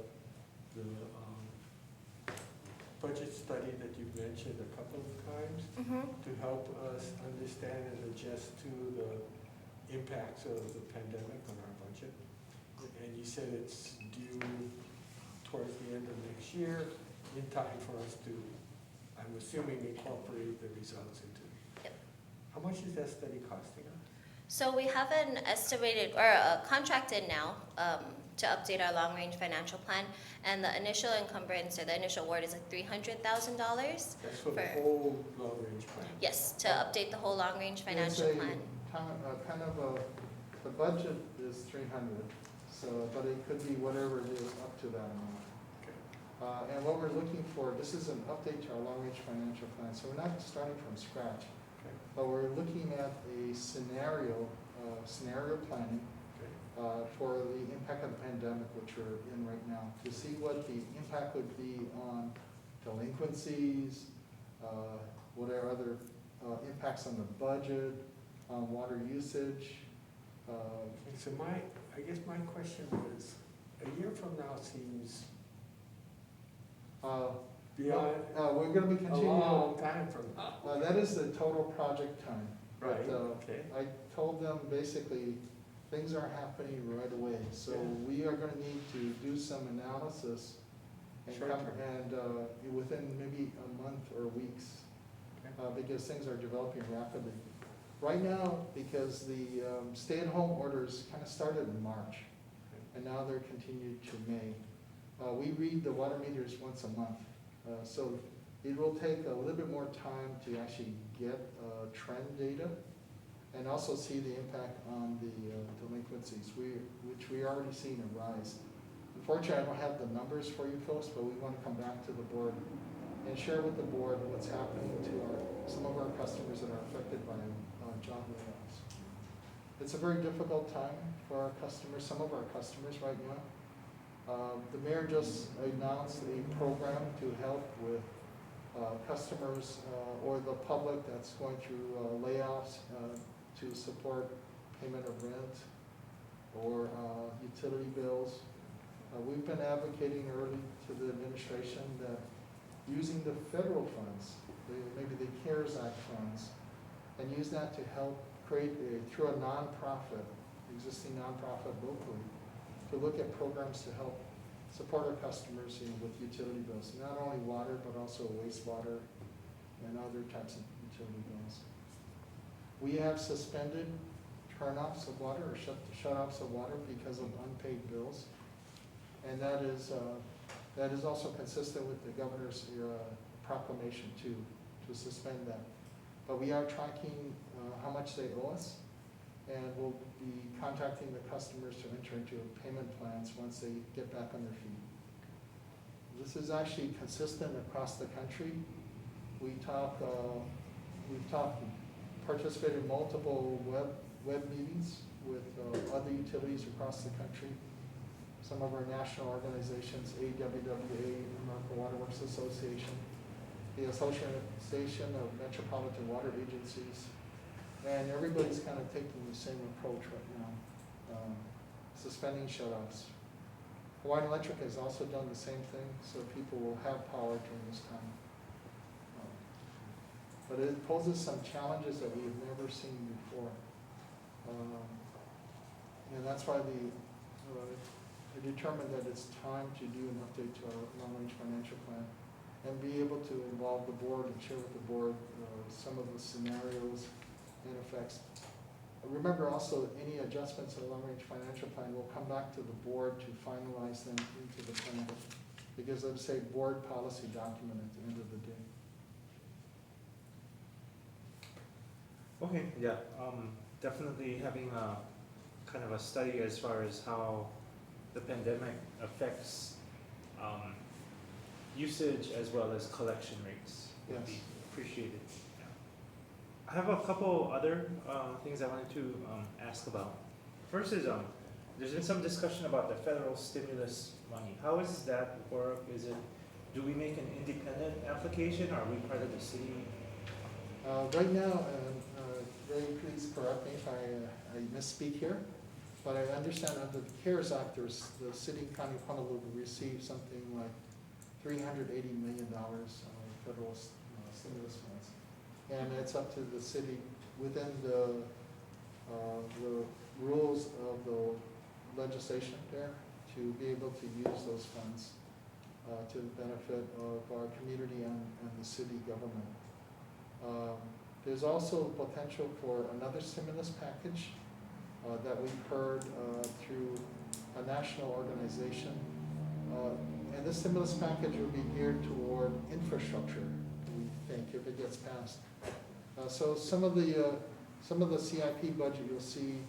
Speaker 5: budget study that you've mentioned a couple of times to help us understand and adjust to the impacts of the pandemic on our budget. And you said it's due towards the end of next year, in time for us to, I'm assuming, incorporate the results into it.
Speaker 4: Yep.
Speaker 5: How much is that study costing us?
Speaker 4: So we have an estimated, or contracted now, to update our long-range financial plan, and the initial encumbrance, or the initial award is $300,000.
Speaker 5: That's for the whole long-range plan?
Speaker 4: Yes, to update the whole long-range financial
Speaker 2: It's a
Speaker 4: plan.
Speaker 2: the budget is 300, so, but it could be whatever it is up to that amount.
Speaker 5: Okay.
Speaker 2: And what we're looking for, this is an update to our long-range financial plan, so we're not starting from scratch,
Speaker 5: Okay.
Speaker 2: but we're looking at a scenario planning
Speaker 5: Okay.
Speaker 2: for the impact of the pandemic, which we're in right now, to see what the impact would be on delinquencies, what are other impacts on the budget, on water usage.
Speaker 5: So I guess my question was, a year from now seems beyond
Speaker 2: We're gonna be
Speaker 5: a
Speaker 2: continuing.
Speaker 5: long time from now.
Speaker 2: That is the total project time.
Speaker 5: Right,
Speaker 2: But,
Speaker 5: okay.
Speaker 2: I told them basically, things are happening right away, so
Speaker 5: Yeah.
Speaker 2: we are gonna need to do some analysis and
Speaker 5: Short
Speaker 2: come,
Speaker 5: term.
Speaker 2: and within maybe a month or weeks,
Speaker 5: Okay.
Speaker 2: because things are developing rapidly. Right now, because the stay-at-home orders kind of started in March, and now they're continued to May. We read the water meters once a month, so it will take a little bit more time to actually get trend data and also see the impact on the delinquencies, which we already seen a rise. Unfortunately, I don't have the numbers for you folks, but we want to come back to the board and share with the board what's happening to some of our customers that are affected by job layoffs. It's a very difficult time for our customers, some of our customers right now. The mayor just announced a program to help with customers or the public that's going through layoffs to support payment of rent or utility bills. We've been advocating early to the administration that using the federal funds, maybe the CARES Act funds, and use that to help create through a nonprofit, existing nonprofit locally, to look at programs to help support our customers with utility bills, not only water, but also wastewater and other types of utility bills. We have suspended turn-offs of water or shut-offs of water because of unpaid bills. And that is also consistent with the governor's proclamation to suspend that. But we are tracking how much they owe us, and we'll be contacting the customers to enter into payment plans once they get back on their feet. This is actually consistent across the country. We've participated in multiple web meetings with other utilities across the country. Some of our national organizations, AWWA, American Water Works Association, the Association of Metropolitan Water Agencies, and everybody's kind of taking the same approach right now, suspending shut-offs. Hawaiian Electric has also done the same thing, so people will have power during this time. But it poses some challenges that we've never seen before. And that's why the determined that it's time to do an update to our long-range financial plan and be able to involve the board and share with the board some of the scenarios and effects. Remember also, any adjustments in the long-range financial plan will come back to the board to finalize them into the plan, because it's a board policy document at the end of the day.
Speaker 1: Okay, yeah, definitely having a kind of a study as far as how the pandemic affects usage as well as collection rates would be
Speaker 2: Yes.
Speaker 1: appreciated. Yeah. I have a couple other things I wanted to ask about. First is there's been some discussion about the federal stimulus money. How does that work? Do we make an independent application? Are we part of the city?
Speaker 2: Right now, Ray, please correct me if I misspeak here, but I understand under the CARES Act, there's, the city and county of Honolulu received something like $380 million federal stimulus funds. And it's up to the city within the rules of the legislation there to be able to use those funds to the benefit of our community and the city government. There's also potential for another stimulus package that we've heard through a national organization. And this stimulus package will be geared toward infrastructure, we think, if it gets passed. So some of the CIP budget you'll see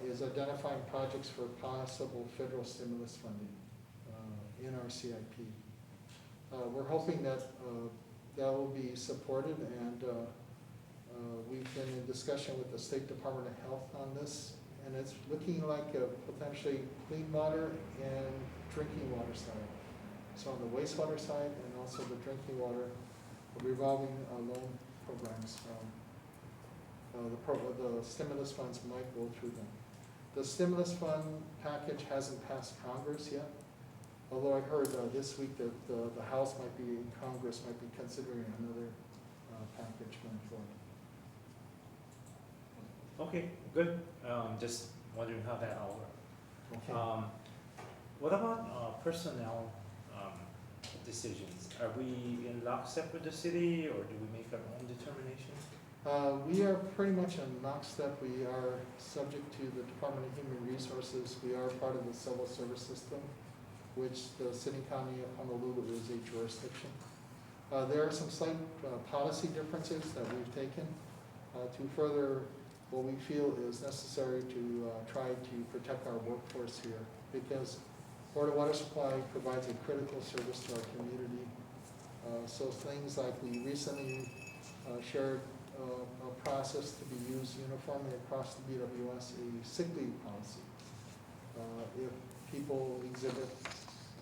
Speaker 2: is identifying projects for possible federal stimulus funding in our CIP. We're hoping that that will be supported, and we've been in discussion with the State Department of Health on this, and it's looking like potentially clean water and drinking water side. So on the wastewater side and also the drinking water revolving loan programs. The stimulus funds might go through them. The stimulus fund package hasn't passed Congress yet, although I heard this week that the House might be, Congress might be considering another package going forward.
Speaker 1: Okay, good. Just wondering how that all works.
Speaker 2: Okay.
Speaker 1: What about personnel decisions? Are we in lockstep with the city, or do we make our own determination?
Speaker 2: We are pretty much in lockstep. We are subject to the Department of Human Resources. We are part of the civil service system, which the city and county of Honolulu is a jurisdiction. There are some slight policy differences that we've taken to further what we feel is necessary to try to protect our workforce here, because Board of Water Supply provides a critical service to our community. So things like we recently shared a process to be used uniformly across the BWS, a sick leave policy. If people exhibit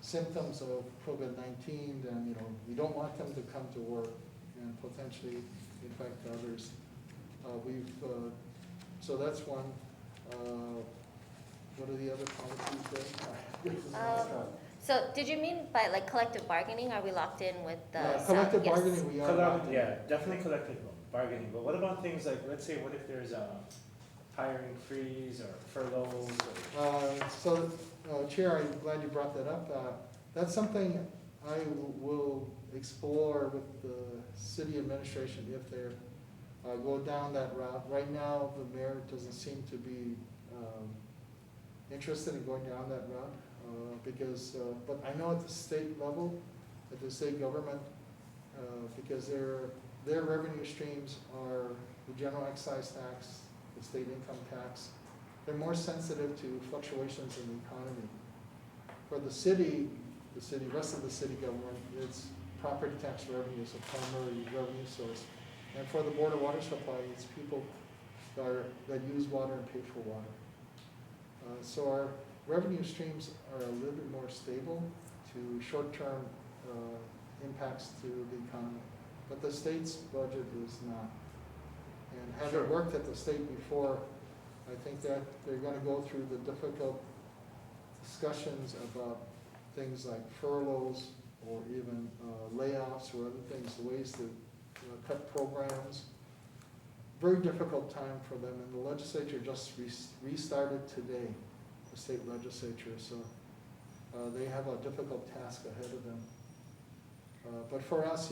Speaker 2: symptoms of COVID-19, then we don't want them to come to work and potentially infect others. So that's one. What are the other policies there?
Speaker 8: So did you mean by like collective bargaining? Are we locked in with the?
Speaker 2: Collective
Speaker 8: yes.
Speaker 2: bargaining, we are.
Speaker 1: Yeah, definitely collective bargaining, but what about things like, let's say, what if there's a hiring freeze or furloughs or?
Speaker 2: Chair, I'm glad you brought that up. That's something I will explore with the city administration if they go down that route. Right now, the mayor doesn't seem to be interested in going down that route because, but I know at the state level, at the state government, because their revenue streams are the general excise tax, the state income tax. They're more sensitive to fluctuations in the economy. For the rest of the city government, it's property tax revenue is a primary revenue source. And for the Board of Water Supply, it's people that use water and pay for water. So our revenue streams are a little bit more stable to short-term impacts to the economy. But the state's budget is not. And having worked at the state before, I think that they're going to go through the difficult discussions about things like furloughs or even layoffs or other things, ways to cut programs. Very difficult time for them, and the legislature just restarted today, the state legislature. So They have a difficult task ahead of them. But for us,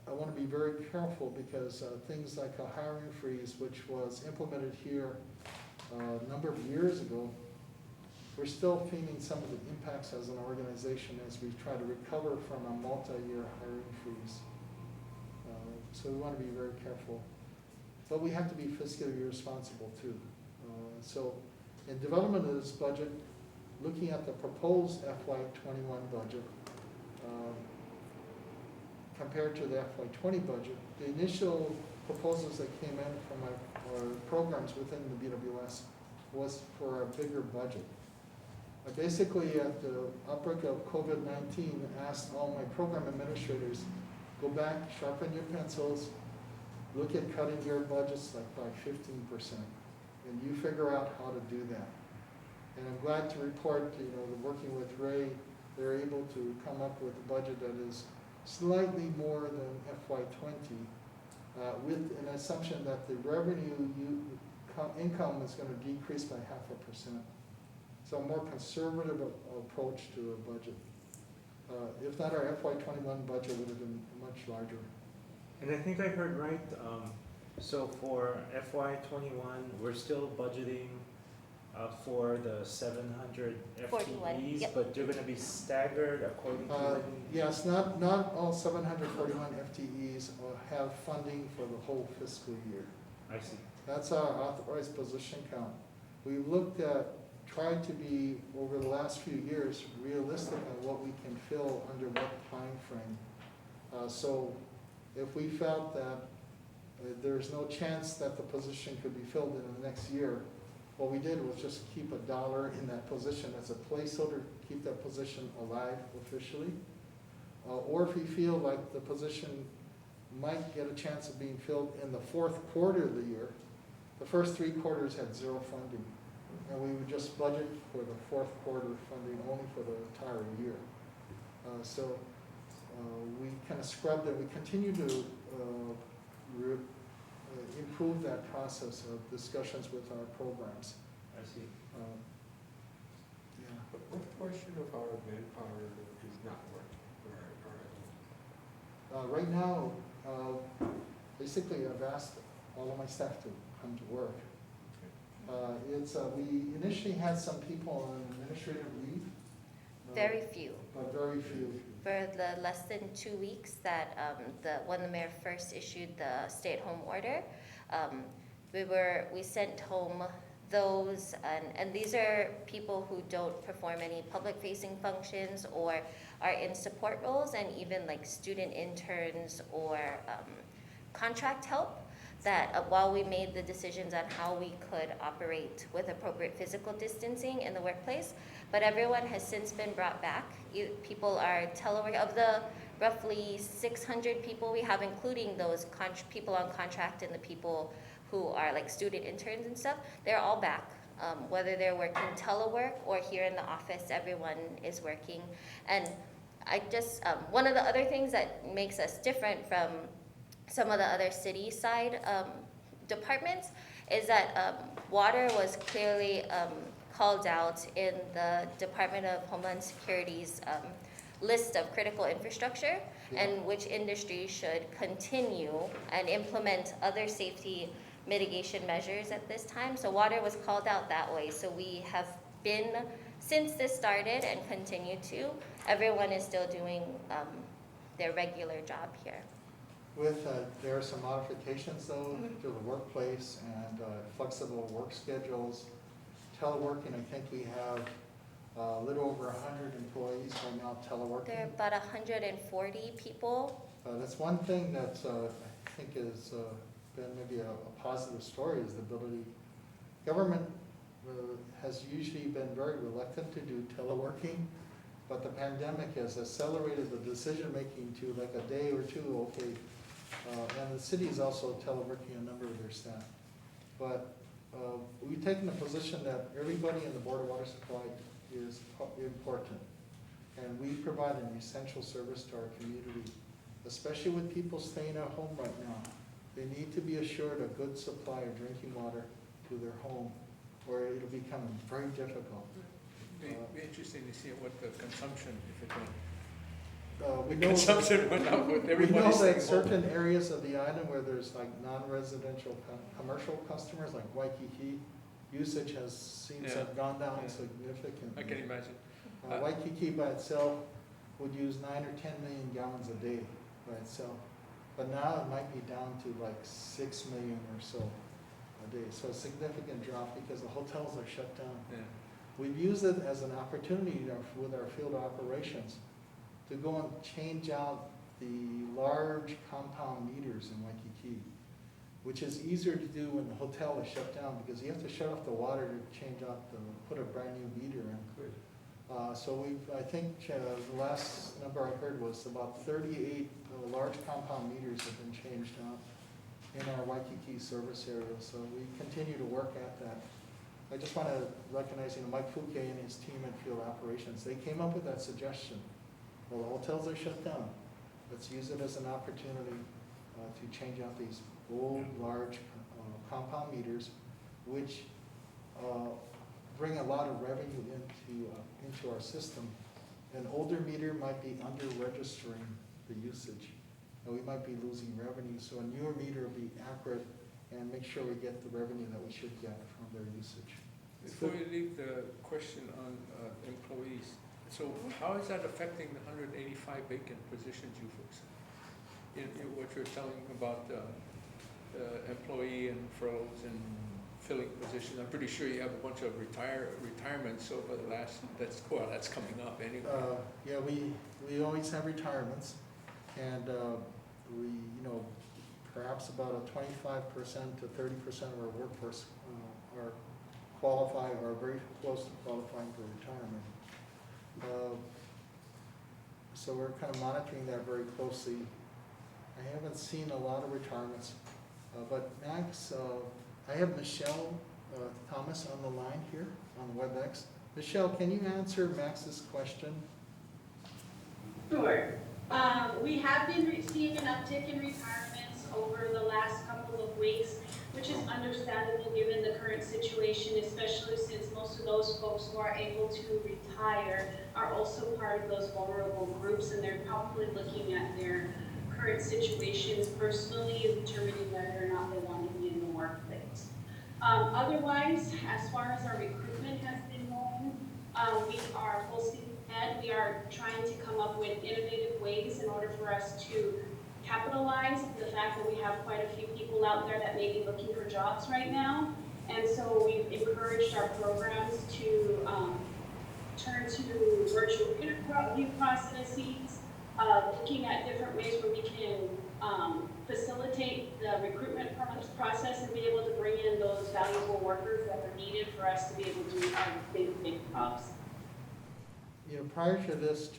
Speaker 2: I want to be very careful because things like a hiring freeze, which was implemented here a number of years ago, we're still feeling some of the impacts as an organization as we try to recover from a multi-year hiring freeze. So we want to be very careful. But we have to be fiscally responsible too. So in development of this budget, looking at the proposed FY21 budget, compared to the FY20 budget, the initial proposals that came in from our programs within the BWS was for a bigger budget. I basically, at the outbreak of COVID-19, asked all my program administrators, go back, sharpen your pencils, look at cutting your budgets like by 15%, and you figure out how to do that. And I'm glad to report, that working with Ray, they're able to come up with a budget that is slightly more than FY20, with an assumption that the revenue income is going to decrease by 0.5%. So a more conservative approach to a budget. If not, our FY21 budget would have been much larger.
Speaker 1: And I think I heard right, so for FY21, we're still budgeting for the 700
Speaker 8: 41,
Speaker 1: FTEs,
Speaker 8: yep.
Speaker 1: but they're gonna be staggered according to
Speaker 2: Yes, not all 741 FTEs have funding for the whole fiscal year.
Speaker 1: I see.
Speaker 2: That's our authorized position count. We've looked at, tried to be, over the last few years, realistic on what we can fill under what time frame. So if we felt that there's no chance that the position could be filled in the next year, what we did was just keep $1 in that position as a placeholder, keep that position alive officially. Or if we feel like the position might get a chance of being filled in the fourth quarter of the year, the first 3 quarters had 0 funding. And we would just budget for the fourth quarter funding only for the entire year. So we kind of scrubbed it. We continue to improve that process of discussions with our programs.
Speaker 1: I see.
Speaker 2: Yeah.
Speaker 5: What portion of our manpower is not working?
Speaker 2: Right now, basically I've asked all of my staff to come to work. We initially had some people on administrative leave.
Speaker 8: Very few.
Speaker 2: But very few.
Speaker 8: For the less than 2 weeks that when the mayor first issued the stay-at-home order, we sent home those, and these are people who don't perform any public-facing functions or are in support roles, and even like student interns or contract help, that while we made the decisions on how we could operate with appropriate physical distancing in the workplace, but everyone has since been brought back. People are telework. Of the roughly 600 people we have, including those people on contract and the people who are like student interns and stuff, they're all back. Whether they're working telework or here in the office, everyone is working. And I just, one of the other things that makes us different from some of the other city side departments is that water was clearly called out in the Department of Homeland Security's list of critical infrastructure, and which industries should continue and implement other safety mitigation measures at this time. So water was called out that way. So we have been, since this started and continue to, everyone is still doing their regular job here.
Speaker 2: There are some modifications though to the workplace and flexible work schedules. Teleworking, I think we have a little over 100 employees right now teleworking.
Speaker 8: There are about 140 people.
Speaker 2: That's one thing that I think has been maybe a positive story, is the ability. Government has usually been very reluctant to do teleworking, but the pandemic has accelerated the decision-making to like a day or two, okay. And the city is also teleworking a number of their staff. But we've taken the position that everybody in the Board of Water Supply is important. And we provide an essential service to our community, especially with people staying at home right now. They need to be assured a good supply of drinking water to their home, or it'll become very difficult.
Speaker 7: Be interesting to see what the consumption, if it went.
Speaker 2: We know
Speaker 7: Consumption went up with
Speaker 2: we
Speaker 7: everybody
Speaker 2: know
Speaker 7: staying
Speaker 2: that
Speaker 7: home.
Speaker 2: certain areas of the island where there's like non-residential commercial customers, like Waikiki, usage seems to have gone down
Speaker 7: Yeah.
Speaker 2: significantly.
Speaker 7: I can imagine.
Speaker 2: Waikiki by itself would use 9 or 10 million gallons a day by itself. But now it might be down to like 6 million or so a day. So a significant drop because the hotels are shut down.
Speaker 7: Yeah.
Speaker 2: We've used it as an opportunity with our field operations to go and change out the large compound meters in Waikiki, which is easier to do when the hotel is shut down because you have to shut off the water to put a brand new meter in. So I think the last number I heard was about 38 large compound meters have been changed out in our Waikiki service area. So we continue to work at that. I just want to recognize, Mike Fouquet and his team at Field Operations. They came up with that suggestion. Well, the hotels are shut down. Let's use it as an opportunity to change out these old, large compound meters, which bring a lot of revenue into our system. An older meter might be under-registering the usage, and we might be losing revenue. So a newer meter will be accurate and make sure we get the revenue that we should get from their usage.
Speaker 7: Before you leave the question on employees, so how is that affecting the 185 vacant positions you folks have? What you're telling about employee and furloughs and filling positions, I'm pretty sure you have a bunch of retirements over the last, that's coming up anyway.
Speaker 2: Yeah, we always have retirements, and we, perhaps about a 25% to 30% of our workforce are qualified or very close to qualifying for retirement. So we're kind of monitoring that very closely. I haven't seen a lot of retirements, but Max, I have Michelle Thomas on the line here on WebEx. Michelle, can you answer Max's question?
Speaker 9: Sure. We have been seeing an uptick in retirements over the last couple of weeks, which is understandable given the current situation, especially since most of those folks who are able to retire are also part of those vulnerable groups, and they're probably looking at their current situations personally and determining whether or not they want to be in the workplace. Otherwise, as far as our recruitment has been going, we are full steam ahead. We are trying to come up with innovative ways in order for us to capitalize the fact that we have quite a few people out there that may be looking for jobs right now. And so we've encouraged our programs to turn to virtual interview processes, looking at different ways where we can facilitate the recruitment process and be able to bring in those valuable workers that are needed for us to be able to do our big jobs.
Speaker 2: Prior to this,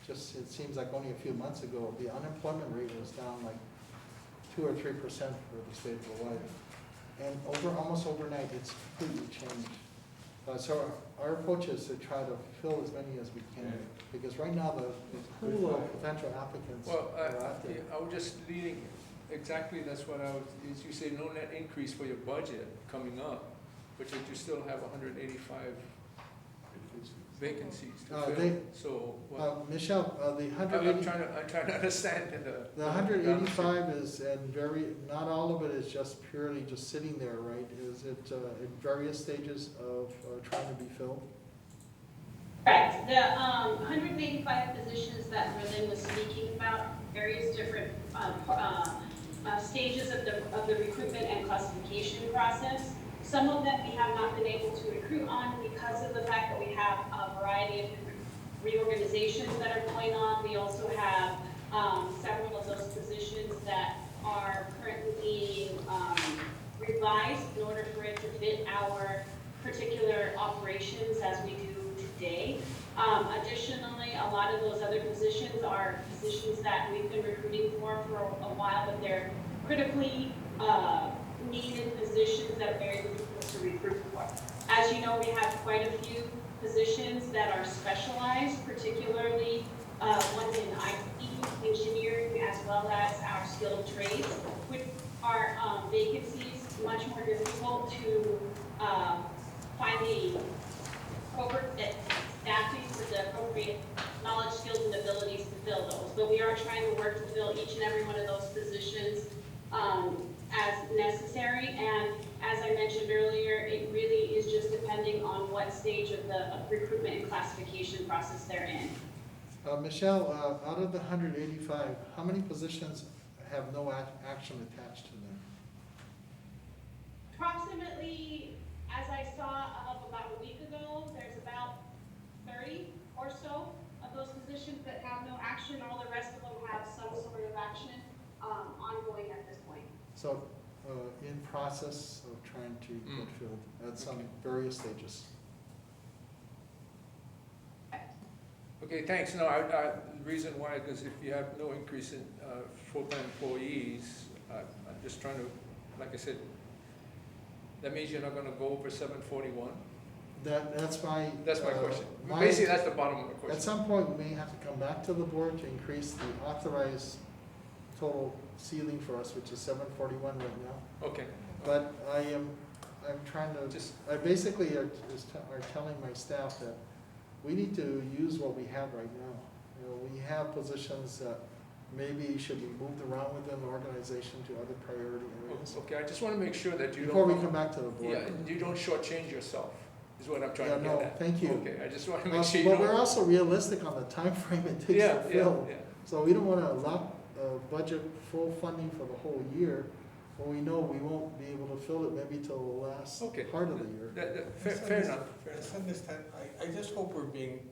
Speaker 2: it seems like only a few months ago, the unemployment rate was down like 2 or 3% for the state of Hawaii. And almost overnight, it's completely changed. So our approach is to try to fill as many as we can, because right now the pool of potential applicants are out there.
Speaker 7: I was just leading, exactly that's what is you say no net increase for your budget coming up, but yet you still have 185 vacancies to fill. So what?
Speaker 2: Michelle, the
Speaker 7: I'm
Speaker 2: 180.
Speaker 7: trying to understand
Speaker 2: The 185 is, and not all of it is just purely just sitting there, right? Is it in various stages of trying to be filled?
Speaker 9: Correct. The 185 positions that Merlin was speaking about, various different stages of the recruitment and classification process. Some of them we have not been able to recruit on because of the fact that we have a variety of reorganizations that are going on. We also have several of those positions that are currently being revised in order for it to fit our particular operations as we do today. Additionally, a lot of those other positions are positions that we've been recruiting for a while, but they're critically needed positions that are very difficult to recruit for. As you know, we have quite a few positions that are specialized, particularly ones in IT, engineering, as well as our skilled trades, which are vacancies much more difficult to find the appropriate staffing with the appropriate knowledge, skills, and abilities to fill those. But we are trying to work to fill each and every one of those positions as necessary. And as I mentioned earlier, it really is just depending on what stage of the recruitment and classification process they're in.
Speaker 2: Michelle, out of the 185, how many positions have no action attached to them?
Speaker 9: Approximately, as I saw of about a week ago, there's about 30 or so of those positions that have no action. All the rest of them have some sort of action ongoing at this point.
Speaker 2: So, in process of trying to get filled at some various stages.
Speaker 7: Okay, thanks. No, the reason why, because if you have no increase in full-time employees, I'm just trying to, like I said, that means you're not gonna go over 741?
Speaker 2: That's my.
Speaker 7: That's my question.
Speaker 2: my-
Speaker 7: Basically, that's the bottom of the
Speaker 2: At
Speaker 7: question.
Speaker 2: some point, we may have to come back to the board to increase the authorized total ceiling for us, which is 741 right now.
Speaker 7: Okay.
Speaker 2: But I'm trying to,
Speaker 7: Just,
Speaker 2: I basically are telling my staff that we need to use what we have right now. You know, we have positions that maybe should be moved around within the organization to other priority areas.
Speaker 7: okay, I just wanna make sure that you
Speaker 2: Before we
Speaker 7: don't,
Speaker 2: come back to the board.
Speaker 7: yeah, you don't shortchange yourself, is what I'm trying
Speaker 2: Yeah,
Speaker 7: to
Speaker 2: no,
Speaker 7: get at.
Speaker 2: thank you.
Speaker 7: Okay, I just wanna make sure you
Speaker 2: But we're
Speaker 7: don't.
Speaker 2: also realistic on the time frame it takes
Speaker 7: Yeah,
Speaker 2: to
Speaker 7: yeah,
Speaker 2: fill.
Speaker 7: yeah.
Speaker 2: So we don't wanna lock budget full funding for the whole year, when we know we won't be able to fill it maybe till the last
Speaker 7: Okay.
Speaker 2: part of the year.
Speaker 7: Fair enough.
Speaker 5: I understand, I just hope we're being,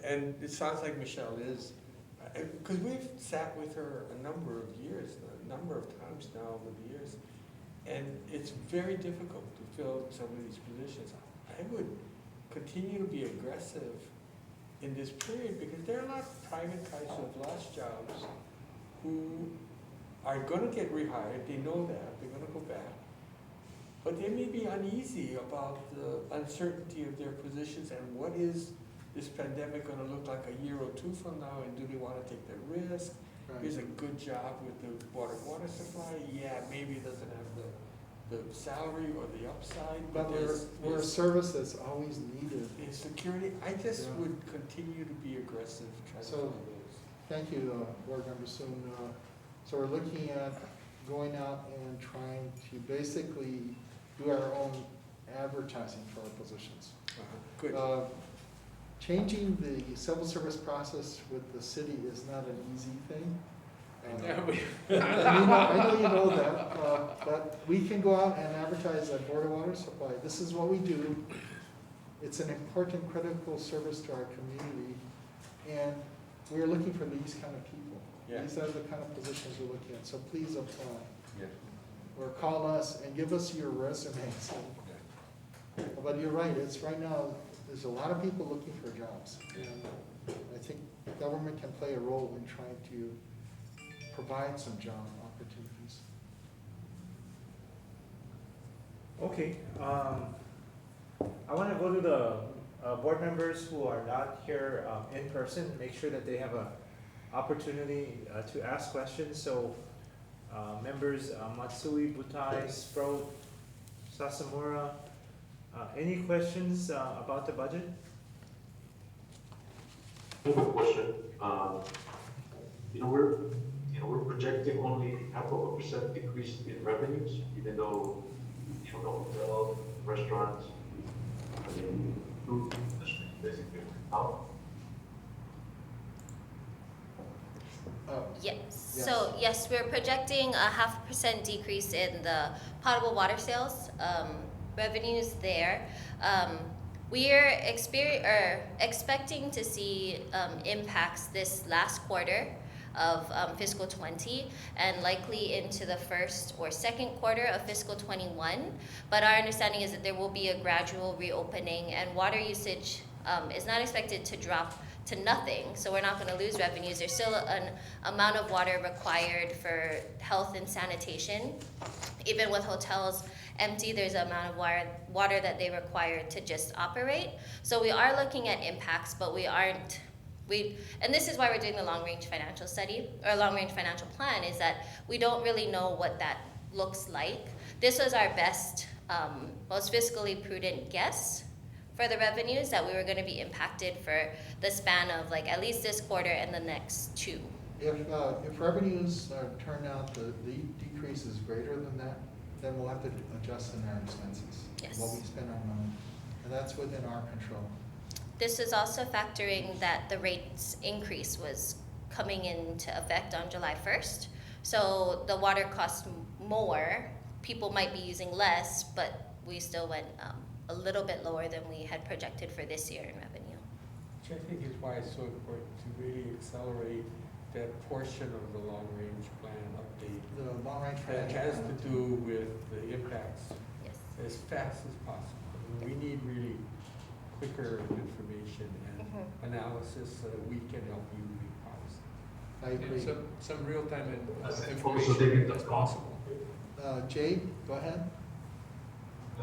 Speaker 5: and it sounds like Michelle is, because we've sat with her a number of years, a number of times now over the years, and it's very difficult to fill some of these positions. I would continue to be aggressive in this period, because there are a lot of private guys who have lost jobs, who are gonna get rehired, they know that, they're gonna go back. But they may be uneasy about the uncertainty of their positions and what is this pandemic gonna look like a year or two from now, and do they wanna take the risk? Here's a good job with the water supply, yeah, maybe it doesn't have the salary or the upside,
Speaker 2: But
Speaker 5: there's
Speaker 2: we're a service that's always needed.
Speaker 5: in security, I just
Speaker 2: Yeah.
Speaker 5: would continue to be aggressive trying to
Speaker 2: So-
Speaker 5: fill those.
Speaker 2: Thank you, Board Member Soon. So we're looking at going out and trying to basically do our own advertising for our positions.
Speaker 5: Good.
Speaker 2: Changing the civil service process with the city is not an easy thing. I know you know that, but we can go out and advertise at Board of Water Supply. This is what we do. It's an important, critical service to our community, and we're looking for these kind of people.
Speaker 5: Yeah.
Speaker 2: These are the kind of positions we're looking at, so please apply.
Speaker 5: Yeah.
Speaker 2: Or call us and give us your resumes. But you're right, it's right now, there's a lot of people looking for jobs. And I think government can play a role in trying to provide some job opportunities.
Speaker 1: Okay, I want to go to the board members who are not here in person, make sure that they have a opportunity to ask questions. So members Matsui, Butai, Sprout, Sasamura, any questions about the budget?
Speaker 6: I have a question. We're projecting only 0.5% decrease in revenues, even though, the hotel, restaurants, food industry basically out.
Speaker 8: Yes,
Speaker 2: Yes.
Speaker 8: so yes, we're projecting a 0.5% decrease in the potable water sales revenues there. We are expecting to see impacts this last quarter of fiscal 20 and likely into the first or second quarter of fiscal 21. But our understanding is that there will be a gradual reopening, and water usage is not expected to drop to nothing, so we're not going to lose revenues. There's still an amount of water required for health and sanitation. Even with hotels empty, there's an amount of water that they require to just operate. So we are looking at impacts, but and this is why we're doing the long-range financial study, or long-range financial plan, is that we don't really know what that looks like. This was our best, most fiscally prudent guess for the revenues, that we were gonna be impacted for the span of like at least this quarter and the next two.
Speaker 2: If revenues turn out the decrease is greater than that, then we'll have to adjust in our expenses.
Speaker 8: Yes.
Speaker 2: What we spend our money, and that's within our control.
Speaker 8: This is also factoring that the rates increase was coming into effect on July 1st. So the water costs more, people might be using less, but we still went a little bit lower than we had projected for this year in revenue.
Speaker 5: Which I think is why it's so important to really accelerate that portion of the long-range plan update
Speaker 2: The long-range
Speaker 5: that
Speaker 2: financial
Speaker 5: has
Speaker 2: plan.
Speaker 5: to do with the impacts
Speaker 8: Yes.
Speaker 5: as fast as possible. I mean, we need really quicker information and analysis so that we can help you make policy.
Speaker 2: I agree.
Speaker 7: And some real-time
Speaker 10: Also take
Speaker 7: information
Speaker 10: into
Speaker 7: as
Speaker 10: account-
Speaker 7: possible.
Speaker 2: Jade, go ahead.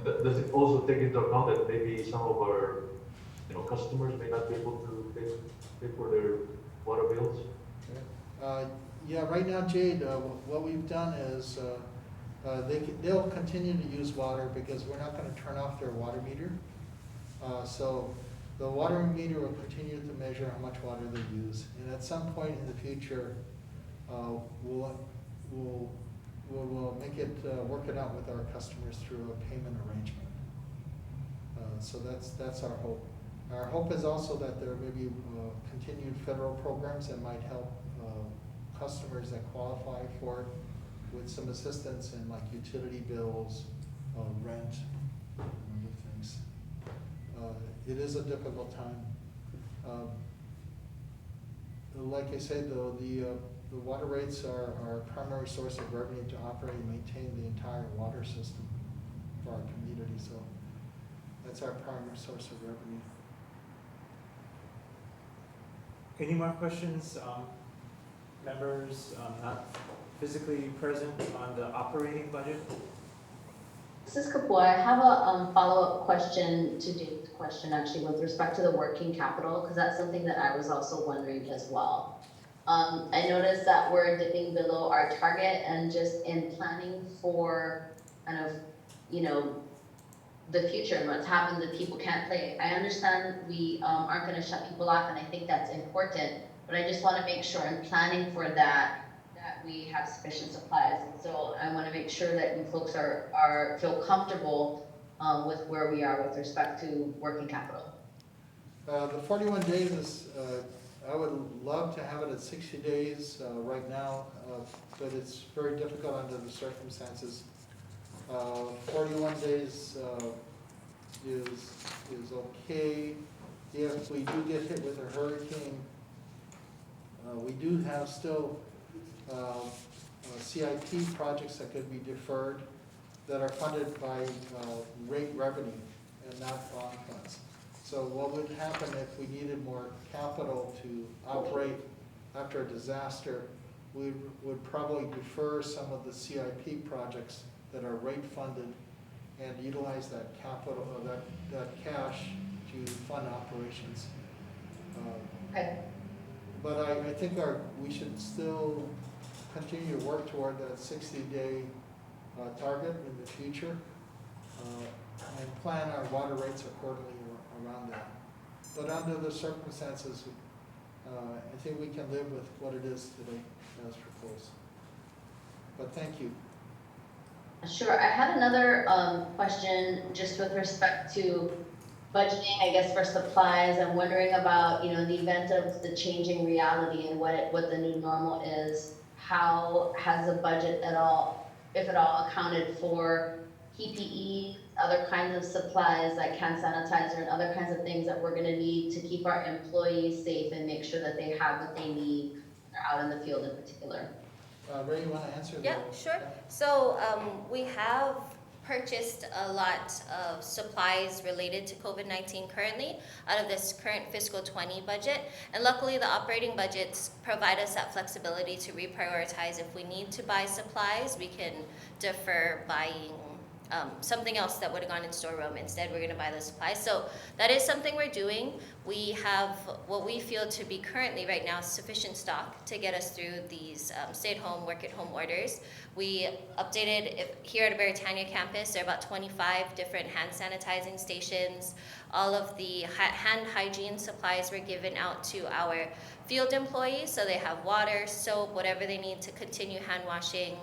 Speaker 10: Does it also take into account that maybe some of our, customers may not be able to pay for their water bills?
Speaker 2: Yeah, right now, Jade, what we've done is, they'll continue to use water because we're not gonna turn off their water meter. So the water meter will continue to measure how much water they use, and at some point in the future, we'll make it, work it out with our customers through a payment arrangement. So that's our hope. Our hope is also that there may be continued federal programs that might help customers that qualify for it with some assistance in like utility bills, rent, and other things. It is a difficult time. Like I said, though, the water rates are our primary source of revenue to operate and maintain the entire water system for our community, so that's our primary source of revenue.
Speaker 1: Any more questions, members not physically present on the operating budget?
Speaker 11: This is Kapoor. I have a follow-up question to Dave's question, actually, with respect to the working capital, because that's something that I was also wondering as well. I noticed that we're dipping below our target, and just in planning for kind of, the future and what's happened, that people can't play. I understand we aren't going to shut people off, and I think that's important, but I just want to make sure in planning for that we have sufficient supplies. And so I want to make sure that you folks feel comfortable with where we are with respect to working capital.
Speaker 2: The 41 days is, I would love to have it at 60 days right now, but it's very difficult under the circumstances. 41 days is okay. If we do get hit with a hurricane, we do have still CIP projects that could be deferred that are funded by rate revenue and not bond funds. So what would happen if we needed more capital to operate after a disaster, we would probably defer some of the CIP projects that are rate funded and utilize that capital, that cash to fund operations.
Speaker 11: Okay.
Speaker 2: But I think we should still continue to work toward that 60-day target in the future and plan our water rates accordingly around that. But under the circumstances, I think we can live with what it is today as proposed. But thank you.
Speaker 11: Sure. I had another question just with respect to budgeting, I guess, for supplies. I'm wondering about, in the event of the changing reality and what the new normal is, how has the budget at all, if at all, accounted for PPE, other kinds of supplies like hand sanitizer and other kinds of things that we're going to need to keep our employees safe and make sure that they have what they need when they're out in the field in particular?
Speaker 2: Ray, you want to answer that?
Speaker 8: Yeah, sure. So we have purchased a lot of supplies related to COVID-19 currently out of this current fiscal 20 budget. And luckily the operating budgets provide us that flexibility to reprioritize. If we need to buy supplies, we can defer buying something else that would have gone in storeroom. Instead, we're gonna buy the supplies. So that is something we're doing. We have what we feel to be currently right now sufficient stock to get us through these stay-at-home, work-at-home orders. We updated, here at Veritania campus, there are about 25 different hand sanitizing stations. All of the hand hygiene supplies were given out to our field employees, so they have water, soap, whatever they need to continue hand washing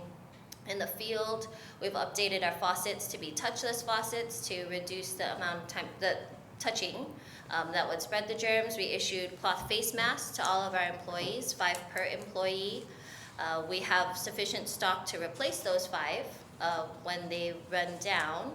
Speaker 8: in the field. We've updated our faucets to be touchless faucets to reduce the amount of time, the touching that would spread the germs. We issued cloth face masks to all of our employees, 5 per employee. We have sufficient stock to replace those 5 when they run down.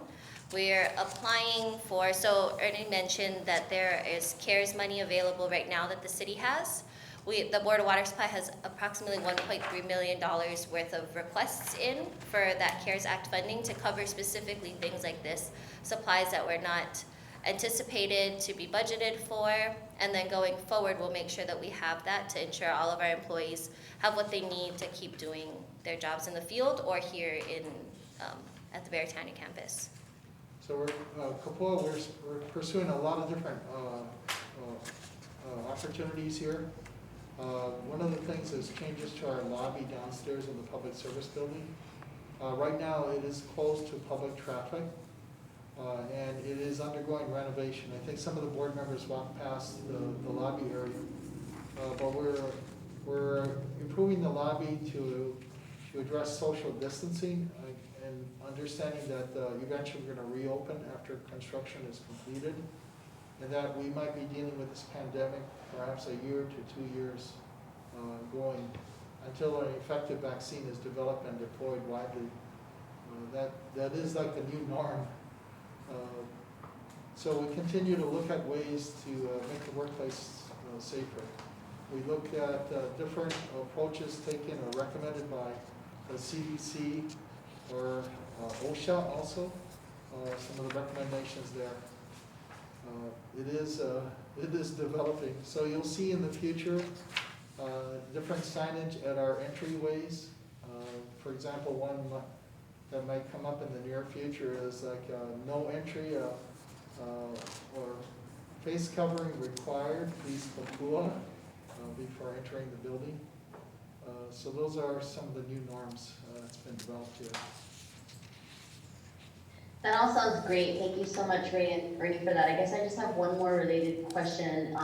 Speaker 8: We're applying for, so Ernie mentioned that there is CARES money available right now that the city has. The Board of Water Supply has approximately $1.3 million worth of requests in for that CARES Act funding to cover specifically things like this, supplies that were not anticipated to be budgeted for, and then going forward, we'll make sure that we have that to ensure all of our employees have what they need to keep doing their jobs in the field or here in at the Veritania campus.
Speaker 2: So we're, Kapoa, we're pursuing a lot of different opportunities here. One of the things is changes to our lobby downstairs in the public service building. Right now it is closed to public traffic and it is undergoing renovation. I think some of the board members walked past the lobby area, but we're improving the lobby to address social distancing and understanding that eventually we're going to reopen after construction is completed, and that we might be dealing with this pandemic perhaps a year to 2 years going until an effective vaccine is developed and deployed widely. That is like the new norm. So we continue to look at ways to make the workplace safer. We look at different approaches taken or recommended by the CDC or OSHA also, some of the recommendations there. It is developing. So you'll see in the future different signage at our entryways. For example, one that might come up in the near future is like no entry or face covering required, please Papua, before entering the building. So those are some of the new norms that's been developed here.
Speaker 11: That all sounds great. Thank you so much, Ray and Ernie, for that. I guess I just have one more related question.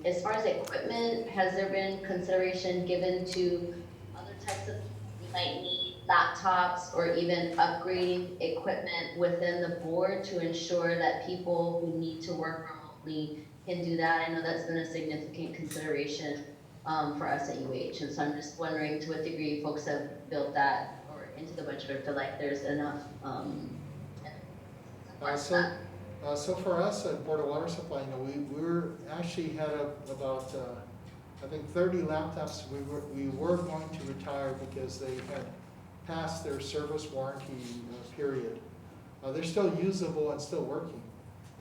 Speaker 11: As far as equipment, has there been consideration given to other types of, you might need laptops or even upgrading equipment within the board to ensure that people who need to work remotely can do that? I know that's been a significant consideration for us at UH, and so I'm just wondering to what degree folks have built that or into the budget or feel like there's enough
Speaker 2: So for us at Board of Water Supply, we're actually had about I think 30 laptops we were going to retire because they had passed their service warranty period. They're still usable and still working,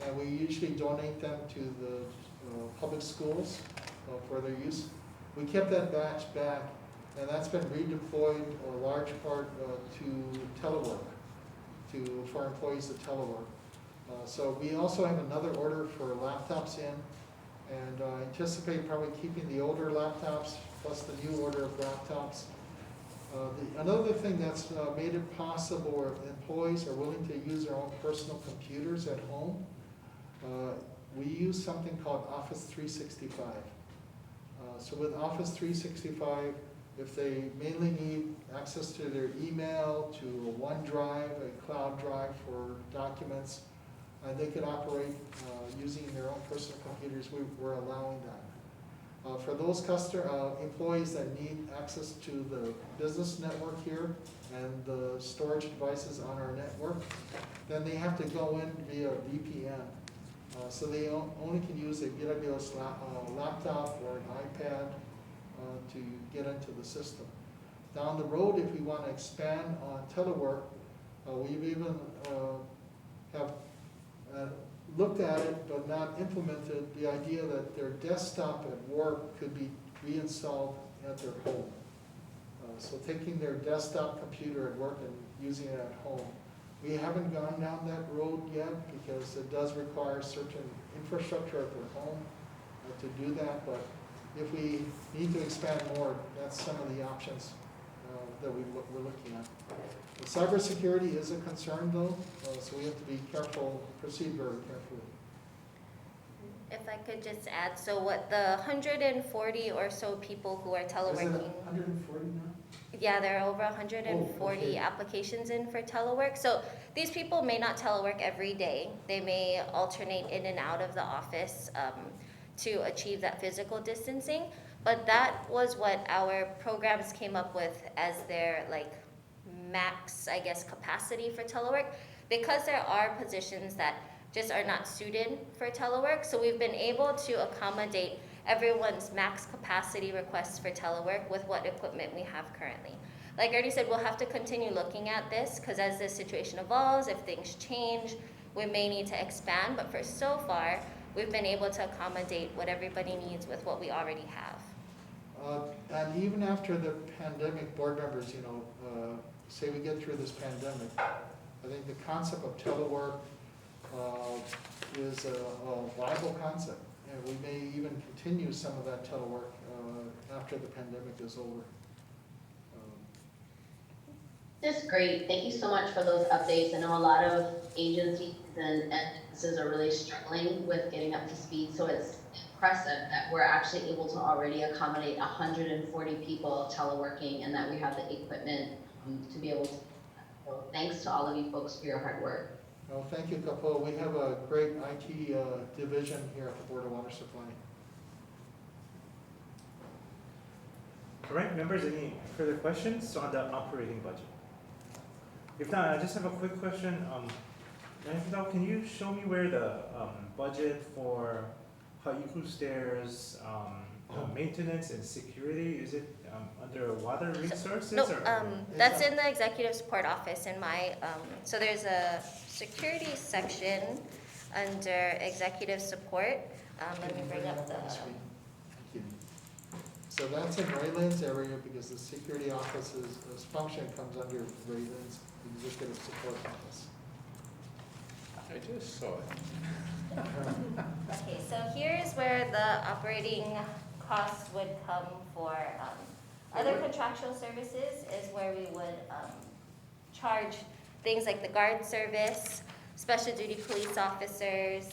Speaker 2: and we usually donate them to the public schools for their use. We kept that batch back, and that's been redeployed a large part to telework, for employees to telework. So we also have another order for laptops in, and anticipate probably keeping the older laptops plus the new order of laptops. Another thing that's made it possible where employees are willing to use their own personal computers at home, we use something called Office 365. So with Office 365, if they mainly need access to their email, to a OneDrive, a cloud drive for documents, they could operate using their own personal computers. We're allowing that. For those employees that need access to the business network here and the storage devices on our network, then they have to go in via VPN. So they only can use a BWS laptop or an iPad to get into the system. Down the road, if we want to expand on telework, we've even have looked at it but not implemented the idea that their desktop at work could be reinstalled at their home. So taking their desktop computer at work and using it at home. We haven't gone down that road yet because it does require certain infrastructure at their home to do that, but if we need to expand more, that's some of the options that we're looking at. The cybersecurity is a concern though, so we have to be careful, proceed very carefully.
Speaker 8: If I could just add, so what the 140 or so people who are
Speaker 2: Is it
Speaker 8: teleworking,
Speaker 2: 140 now?
Speaker 8: yeah, there are over 140
Speaker 2: okay.
Speaker 8: applications in for telework. So these people may not telework every day. They may alternate in and out of the office to achieve that physical distancing. But that was what our programs came up with as their like max, I guess, capacity for telework, because there are positions that just are not suited for telework. So we've been able to accommodate everyone's max capacity requests for telework with what equipment we have currently. Like Ernie said, we'll have to continue looking at this because as the situation evolves, if things change, we may need to expand. But for so far, we've been able to accommodate what everybody needs with what we already have.
Speaker 2: And even after the pandemic, board members, you know, say we get through this pandemic, I think the concept of telework is a viable concept. And we may even continue some of that telework after the pandemic is over.
Speaker 11: That's great. Thank you so much for those updates. I know a lot of agencies and businesses are really struggling with getting up to speed, so it's impressive that we're actually able to already accommodate 140 people teleworking and that we have the equipment to be able to. So thanks to all of you folks for your hard work.
Speaker 2: Well, thank you, Kapo. We have a great IT division here at the Board of Water Supply.
Speaker 1: All right, members, any further questions on the operating budget? If not, I just have a quick question. Can you show me where the budget for Haiku stairs, maintenance and security, is it under water resources?
Speaker 8: No,
Speaker 1: or
Speaker 8: that's in the executive support office in my, so there's a security section under executive support. Let me bring up the,
Speaker 2: Thank you. So that's in Raylan's area because the security office's function comes under Raylan's executive support office.
Speaker 7: I just saw it.
Speaker 8: okay, so here's where the operating costs would come for, other contractual services is where we would charge things like the guard service, special duty police officers,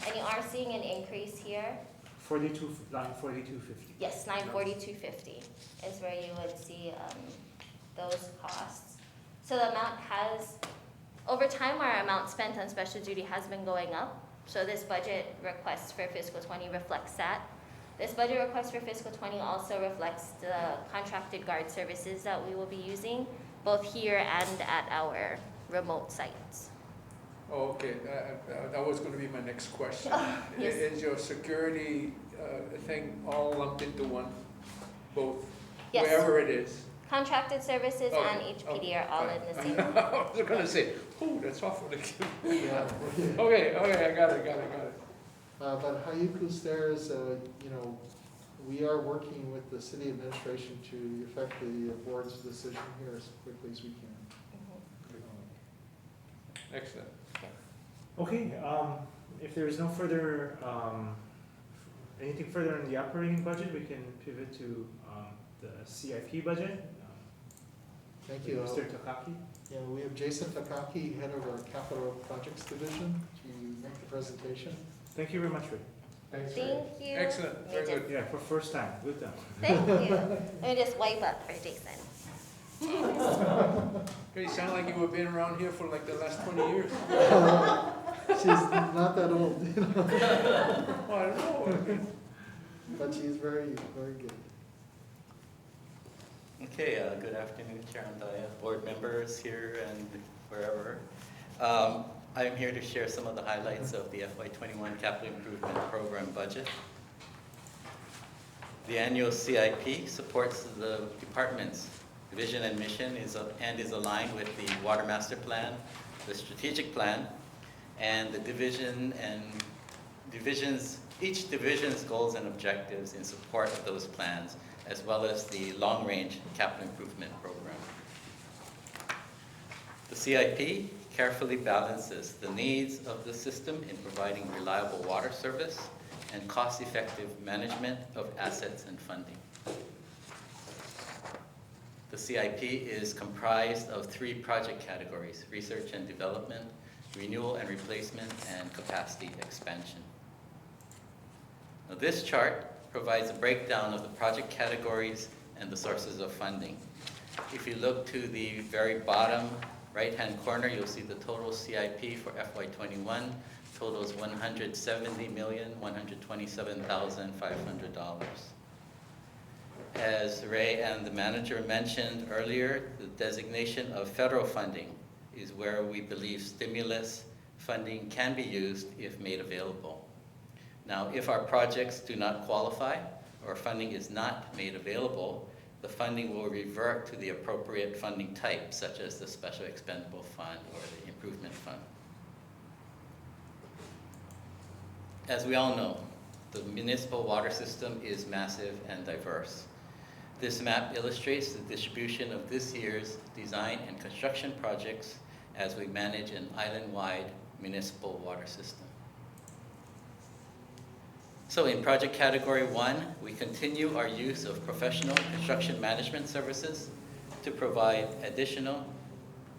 Speaker 8: and you are seeing an increase here.
Speaker 1: 4250.
Speaker 8: Yes, 942.50 is where you would see those costs. So the amount has, over time, our amount spent on special duty has been going up. So this budget request for fiscal 20 reflects that. This budget request for fiscal 20 also reflects the contracted guard services that we will be using, both here and at our remote sites.
Speaker 7: Oh, okay, that was gonna be my next question.
Speaker 8: Yes.
Speaker 7: Is your security thing all lumped into one, both,
Speaker 8: Yes.
Speaker 7: wherever it is?
Speaker 8: Contracted services
Speaker 7: Okay,
Speaker 8: and HPD are all in the
Speaker 7: fine.
Speaker 8: same.
Speaker 7: I was gonna say, oh, that's awful.
Speaker 2: Yeah.
Speaker 7: Okay, I got it.
Speaker 2: But Haiku stairs, you know, we are working with the city administration to effect the board's decision here as quickly as we can.
Speaker 7: Excellent.
Speaker 1: Okay, if there is no further, anything further in the operating budget, we can pivot to the CIP budget.
Speaker 2: Thank you.
Speaker 1: Mr. Takaki.
Speaker 2: Yeah, we have Jason Takaki, head of our capital projects division, to make the presentation.
Speaker 1: Thank you very much, Ray.
Speaker 2: Thanks.
Speaker 8: Thank you.
Speaker 7: Excellent,
Speaker 8: Let me
Speaker 7: very
Speaker 8: just-
Speaker 7: good.
Speaker 1: Yeah, for first time, good done.
Speaker 8: Thank you. Let me just wipe up for Jason.
Speaker 7: You sound like you were been around here for like the last 20 years.
Speaker 2: She's not that old, you know,
Speaker 7: Well, I don't know.
Speaker 2: but she's very, very good.
Speaker 12: Okay, good afternoon, Chair Andaya, board members here and wherever. I'm here to share some of the highlights of the FY21 Capital Improvement Program budget. The annual CIP supports the department's vision and mission is aligned with the Water Master Plan, the strategic plan, and the each division's goals and objectives in support of those plans, as well as the long-range capital improvement program. The CIP carefully balances the needs of the system in providing reliable water service and cost-effective management of assets and funding. The CIP is comprised of 3 project categories: research and development, renewal and replacement, and capacity expansion. Now, this chart provides a breakdown of the project categories and the sources of funding. If you look to the very bottom right-hand corner, you'll see the total CIP for FY21 totals $170,127,500. As Ray and the manager mentioned earlier, the designation of federal funding is where we believe stimulus funding can be used if made available. Now, if our projects do not qualify or funding is not made available, the funding will revert to the appropriate funding type, such as the Special Expendable Fund or the Improvement Fund. As we all know, the municipal water system is massive and diverse. This map illustrates the distribution of this year's design and construction projects as we manage an island-wide municipal water system. So in project category 1, we continue our use of professional construction management services to provide additional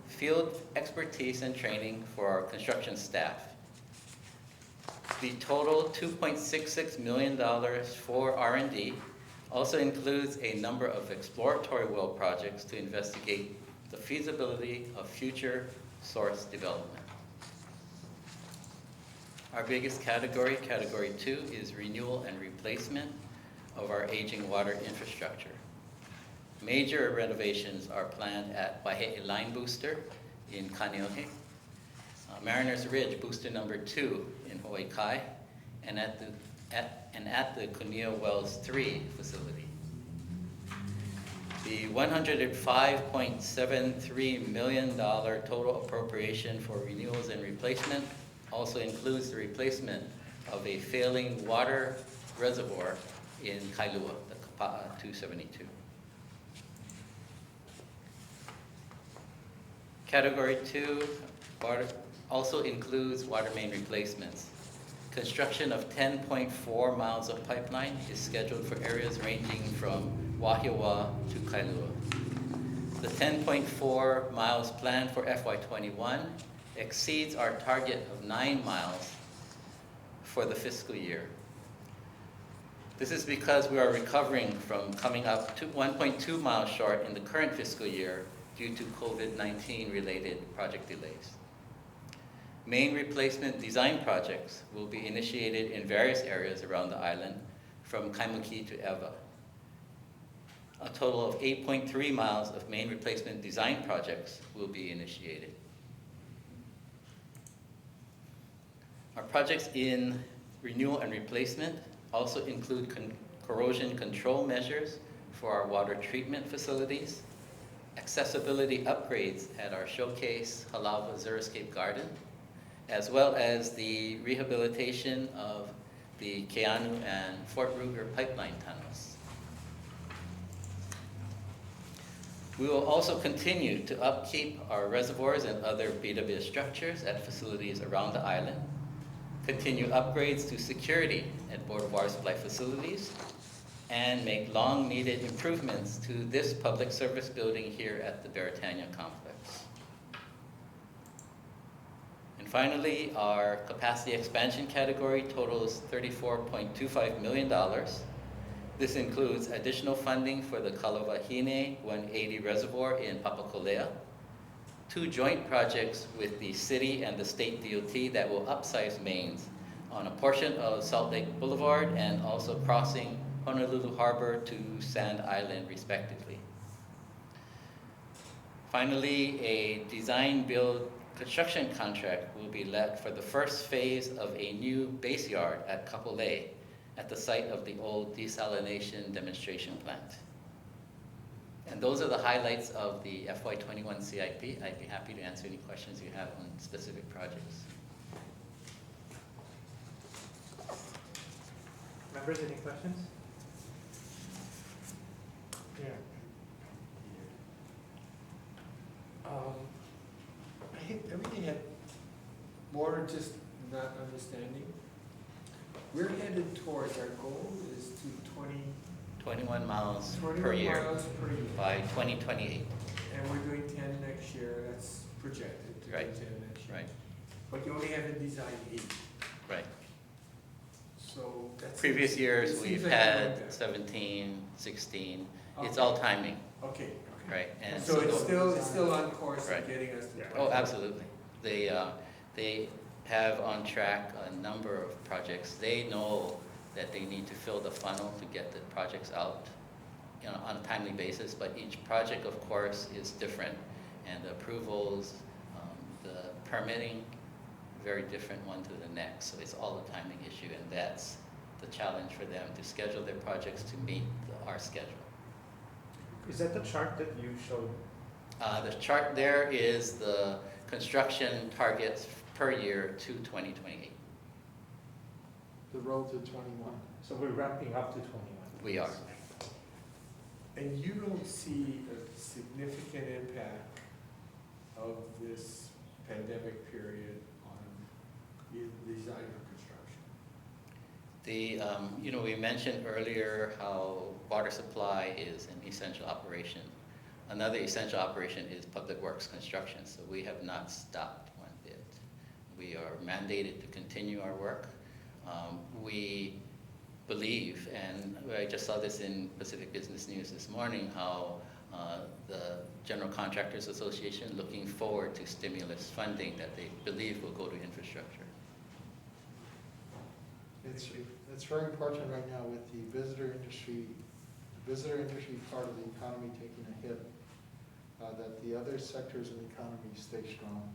Speaker 12: field expertise and training for our construction staff. The total $2.66 million for R&D also includes a number of exploratory well projects to investigate the feasibility of future source development. Our biggest category, category 2, is renewal and replacement of our aging water infrastructure. Major renovations are planned at Waihe'e Line Booster in Kaneohe, Mariners Ridge Booster number 2 in Hawaii Kai, and at the Kunia Wells 3 facility. The $105.73 million total appropriation for renewals and replacement also includes the replacement of a failing water reservoir in Kailua, the Kapa'a 272. Category 2 water also includes water main replacements. Construction of 10.4 miles of pipeline is scheduled for areas ranging from Wahiawa to Kailua. The 10.4 miles planned for FY21 exceeds our target of 9 miles for the fiscal year. This is because we are recovering from coming up to 1.2 miles short in the current fiscal year due to COVID-19 related project delays. Main replacement design projects will be initiated in various areas around the island from Kaimuki to Ewa. A total of 8.3 miles of main replacement design projects will be initiated. Our projects in renewal and replacement also include corrosion control measures for our water treatment facilities, accessibility upgrades at our showcase Halawa Xeriscape Garden, as well as the rehabilitation of the Keanu and Fort Ruger pipeline tunnels. We will also continue to upkeep our reservoirs and other BWS structures at facilities around the island, continue upgrades to security at Board of Water Supply facilities, and make long-needed improvements to this public service building here at the Beretania complex. And finally, our capacity expansion category totals $34.25 million. This includes additional funding for the Kalawahine 180 reservoir in Papakolea, 2 joint projects with the city and the state DOT that will upsize mains on a portion of Salt Lake Boulevard and also crossing Honolulu Harbor to Sand Island respectively. Finally, a design-build construction contract will be let for the first phase of a new base yard at Kapolei at the site of the old desalination demonstration plant. And those are the highlights of the FY21 CIP. I'd be happy to answer any questions you have on specific projects.
Speaker 1: Members, any questions?
Speaker 5: Yeah. everything had more than just not understanding. We're headed towards, our goal is to
Speaker 12: 21 miles per
Speaker 5: 21
Speaker 12: year
Speaker 5: miles per year.
Speaker 12: by 2028.
Speaker 5: And we're doing 10 next year, that's projected to do 10
Speaker 12: Right.
Speaker 5: next year.
Speaker 12: Right,
Speaker 5: But you only have in design 8,
Speaker 12: right.
Speaker 5: so that's.
Speaker 12: Previous
Speaker 5: it
Speaker 12: years,
Speaker 5: seems
Speaker 12: we've
Speaker 5: like
Speaker 12: had
Speaker 5: we're like
Speaker 12: 17, 16. It's
Speaker 5: Okay.
Speaker 12: all timing,
Speaker 5: that. Okay, okay.
Speaker 12: right? And
Speaker 5: So it's still on course
Speaker 12: Right.
Speaker 5: of getting us to.
Speaker 1: Yeah.
Speaker 12: Oh, absolutely. They have on track a number of projects. They know that they need to fill the funnel to get the projects out, you know, on a timely basis, but each project, of course, is different. And the approvals, the permitting, very different one to the next. So it's all a timing issue, and that's the challenge for them, to schedule their projects to meet our schedule.
Speaker 1: Is that the chart that you showed?
Speaker 12: The chart there is the construction targets per year to 2028.
Speaker 2: The road to 21.
Speaker 1: So we're ramping up to 21.
Speaker 12: We are.
Speaker 5: And you don't see a significant impact of this pandemic period on either design or construction?
Speaker 12: You know, we mentioned earlier how water supply is an essential operation. Another essential operation is public works construction, so we have not stopped one bit. We are mandated to continue our work. We believe, and I just saw this in Pacific Business News this morning, how the General Contractors Association looking forward to stimulus funding that they believe will go to infrastructure.
Speaker 2: It's very important right now with the visitor industry part of the economy taking a hit, that the other sectors of the economy stay strong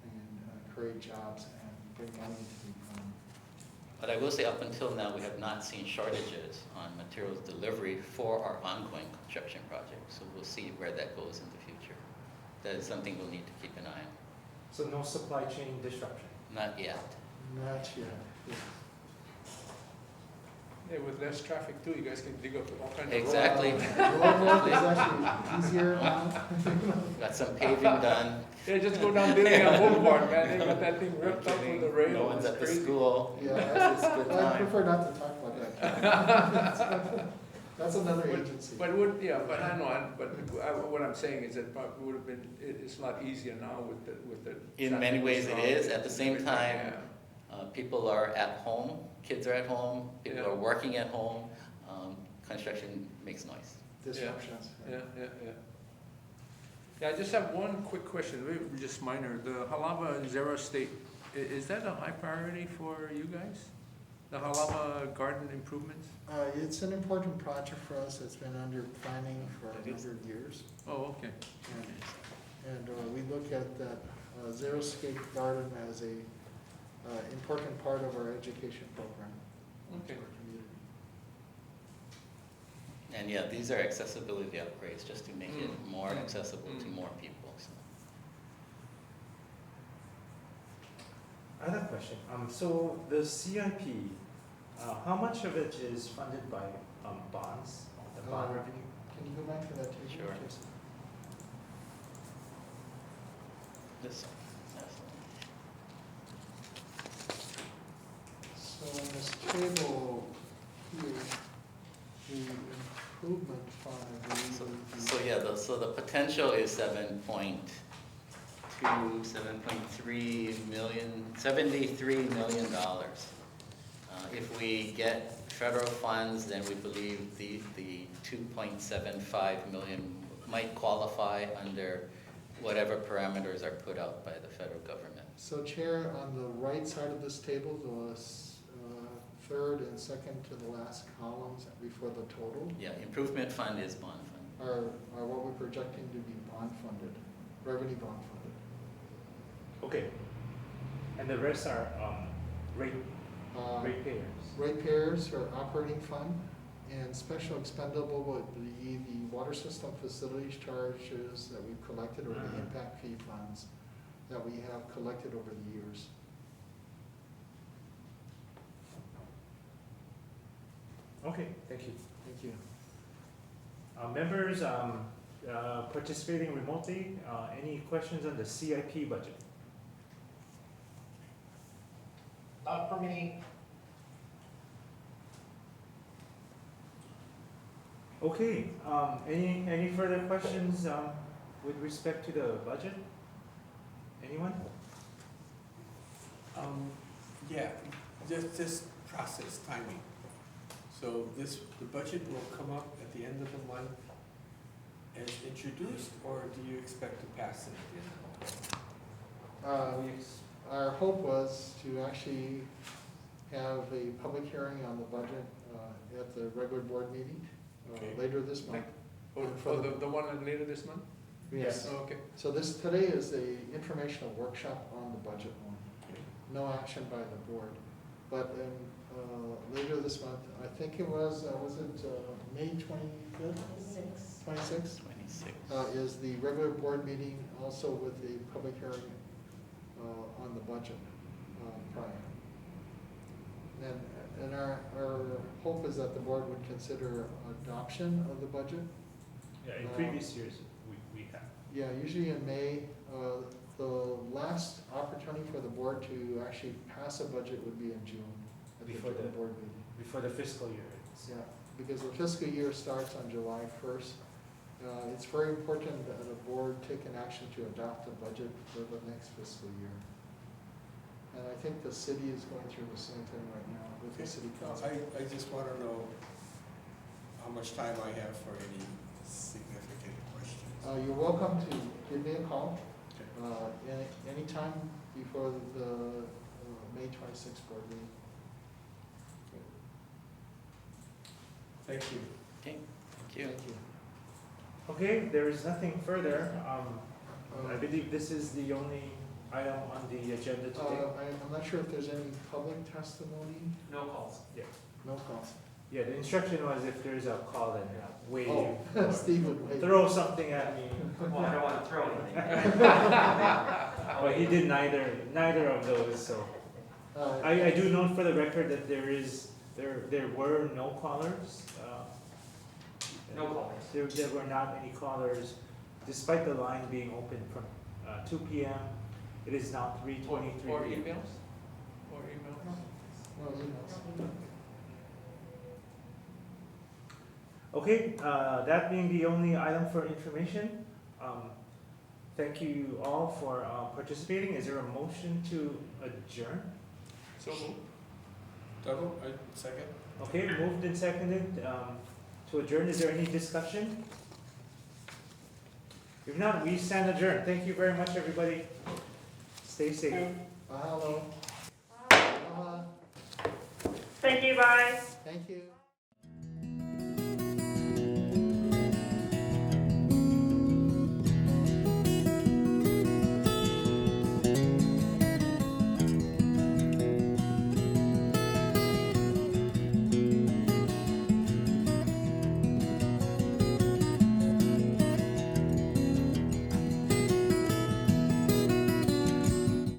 Speaker 2: and create jobs and bring money into the economy.
Speaker 12: But I will say, up until now, we have not seen shortages on materials delivery for our ongoing construction projects. So we'll see where that goes in the future. That is something we'll need to keep an eye on.
Speaker 1: So no supply chain disruption?
Speaker 12: Not yet.
Speaker 2: Not yet. Yeah.
Speaker 7: Yeah, with less traffic too, you guys can dig up all kinds of.
Speaker 12: Exactly.
Speaker 2: Road is actually easier now.
Speaker 12: Got some paving done.
Speaker 7: Yeah, just go down Dillingham Boulevard, man, they got that thing ripped up with the rail.
Speaker 12: No one's
Speaker 7: It's
Speaker 12: at the
Speaker 7: crazy.
Speaker 12: school.
Speaker 2: Yeah,
Speaker 12: It's a good
Speaker 2: I
Speaker 12: time.
Speaker 2: prefer not to talk about that. That's another agency.
Speaker 7: But I know, what I'm saying is that probably would have been, it's a lot easier now with the.
Speaker 12: In many
Speaker 7: traffic
Speaker 12: ways it
Speaker 7: strong.
Speaker 12: is. At the same time,
Speaker 7: Yeah.
Speaker 12: people are at home, kids are at home, people
Speaker 7: Yeah.
Speaker 12: are working at home. Construction makes noise.
Speaker 2: Disruptions.
Speaker 7: Yeah. Yeah, I just have one quick question, maybe just minor. The Halava Zero State, is that a high priority for you guys? The Halava garden improvements?
Speaker 2: It's an important project for us. It's been under planning for a number of years.
Speaker 7: Oh, okay.
Speaker 2: And we look at that Zero-Scape Garden as a important part of our education program.
Speaker 7: Okay.
Speaker 2: To our community.
Speaker 12: And yeah, these are accessibility upgrades just to make it more accessible to more people. So.
Speaker 1: I have a question. So the CIP, how much of it is funded by bonds, the bond revenue?
Speaker 2: Can you go back to that table?
Speaker 12: Sure.
Speaker 2: please?
Speaker 12: This,
Speaker 2: So in this table here, the improvement fund, I believe,
Speaker 12: so,
Speaker 2: would be-
Speaker 12: so yeah, so the potential is 7.2, 7.3 million, $73 million. If we get federal funds, then we believe the 2.75 million might qualify under whatever parameters are put out by the federal government.
Speaker 2: So Chair, on the right side of this table, the third and second to the last columns before the total
Speaker 12: Yeah, improvement fund is bond fund.
Speaker 2: are what we're projecting to be bond funded, revenue bond funded.
Speaker 1: Okay. And the rest are ratepayers.
Speaker 2: Ratepayers or operating fund, and special expendable would be the water system facilities charges that we've collected, or the impact fee funds that we have collected over the years.
Speaker 1: Okay, thank you.
Speaker 2: Thank you.
Speaker 1: Members, participating remotely. Any questions on the CIP budget?
Speaker 6: Not for me.
Speaker 1: Okay, any further questions, with respect to the budget? Anyone?
Speaker 5: Yeah, just this process timing. So the budget will come up at the end of the month as introduced, or do you expect to pass it at the end of the month?
Speaker 2: Our hope was to actually have a public hearing on the budget at the regular board meeting
Speaker 5: Okay.
Speaker 2: later this month.
Speaker 7: Oh, the one later this month?
Speaker 2: Yes.
Speaker 7: Oh, okay.
Speaker 2: So today is a informational workshop on the budget one. No action by the board. But then later this month, I think it was it May 25th? 26th.
Speaker 12: 26.
Speaker 2: Is the regular board meeting also with the public hearing on the budget prior. And our hope is that the board would consider adoption of the budget.
Speaker 1: Yeah, in previous years, we have.
Speaker 2: Yeah, usually in May, the last opportunity for the board to actually pass a budget would be in June at the
Speaker 1: Before
Speaker 2: regular board meeting.
Speaker 1: Before the fiscal year.
Speaker 2: Yeah, because the fiscal year starts on July 1st. It's very important that a board take an action to adopt a budget for the next fiscal year. And I think the city is going through the same thing right now with the city council.
Speaker 5: I just want to know how much time I have for any significant questions.
Speaker 2: You're welcome to give me a call anytime before the May 26th board meeting.
Speaker 5: Thank you.
Speaker 12: Okay, thank you.
Speaker 2: Thank you.
Speaker 1: Okay, there is nothing further. I believe this is the only item on the agenda today.
Speaker 2: I'm not sure if there's any public testimony.
Speaker 6: No calls.
Speaker 1: Yeah.
Speaker 2: No calls.
Speaker 1: Yeah, the instruction was if there's a call, then wave.
Speaker 2: Oh,
Speaker 1: or
Speaker 2: Steve would wait.
Speaker 1: throw something at me.
Speaker 6: Well, I don't want to throw anything.
Speaker 1: But he did neither of those, so. I do note for the record that there were no callers.
Speaker 6: No callers.
Speaker 1: There were not any callers, despite the line being open from 2 p.m. It is now 3:23.
Speaker 7: Or emails? Or emails?
Speaker 2: No emails.
Speaker 1: Okay, that being the only item for information, thank you all for participating. Is there a motion to adjourn?
Speaker 7: So moved.
Speaker 5: Double, second?
Speaker 1: Okay, moved and seconded to adjourn. Is there any discussion? If not, we stand adjourned. Thank you very much, everybody. Stay safe.
Speaker 2: Hello.
Speaker 3: Thank you, bye.
Speaker 2: Thank you.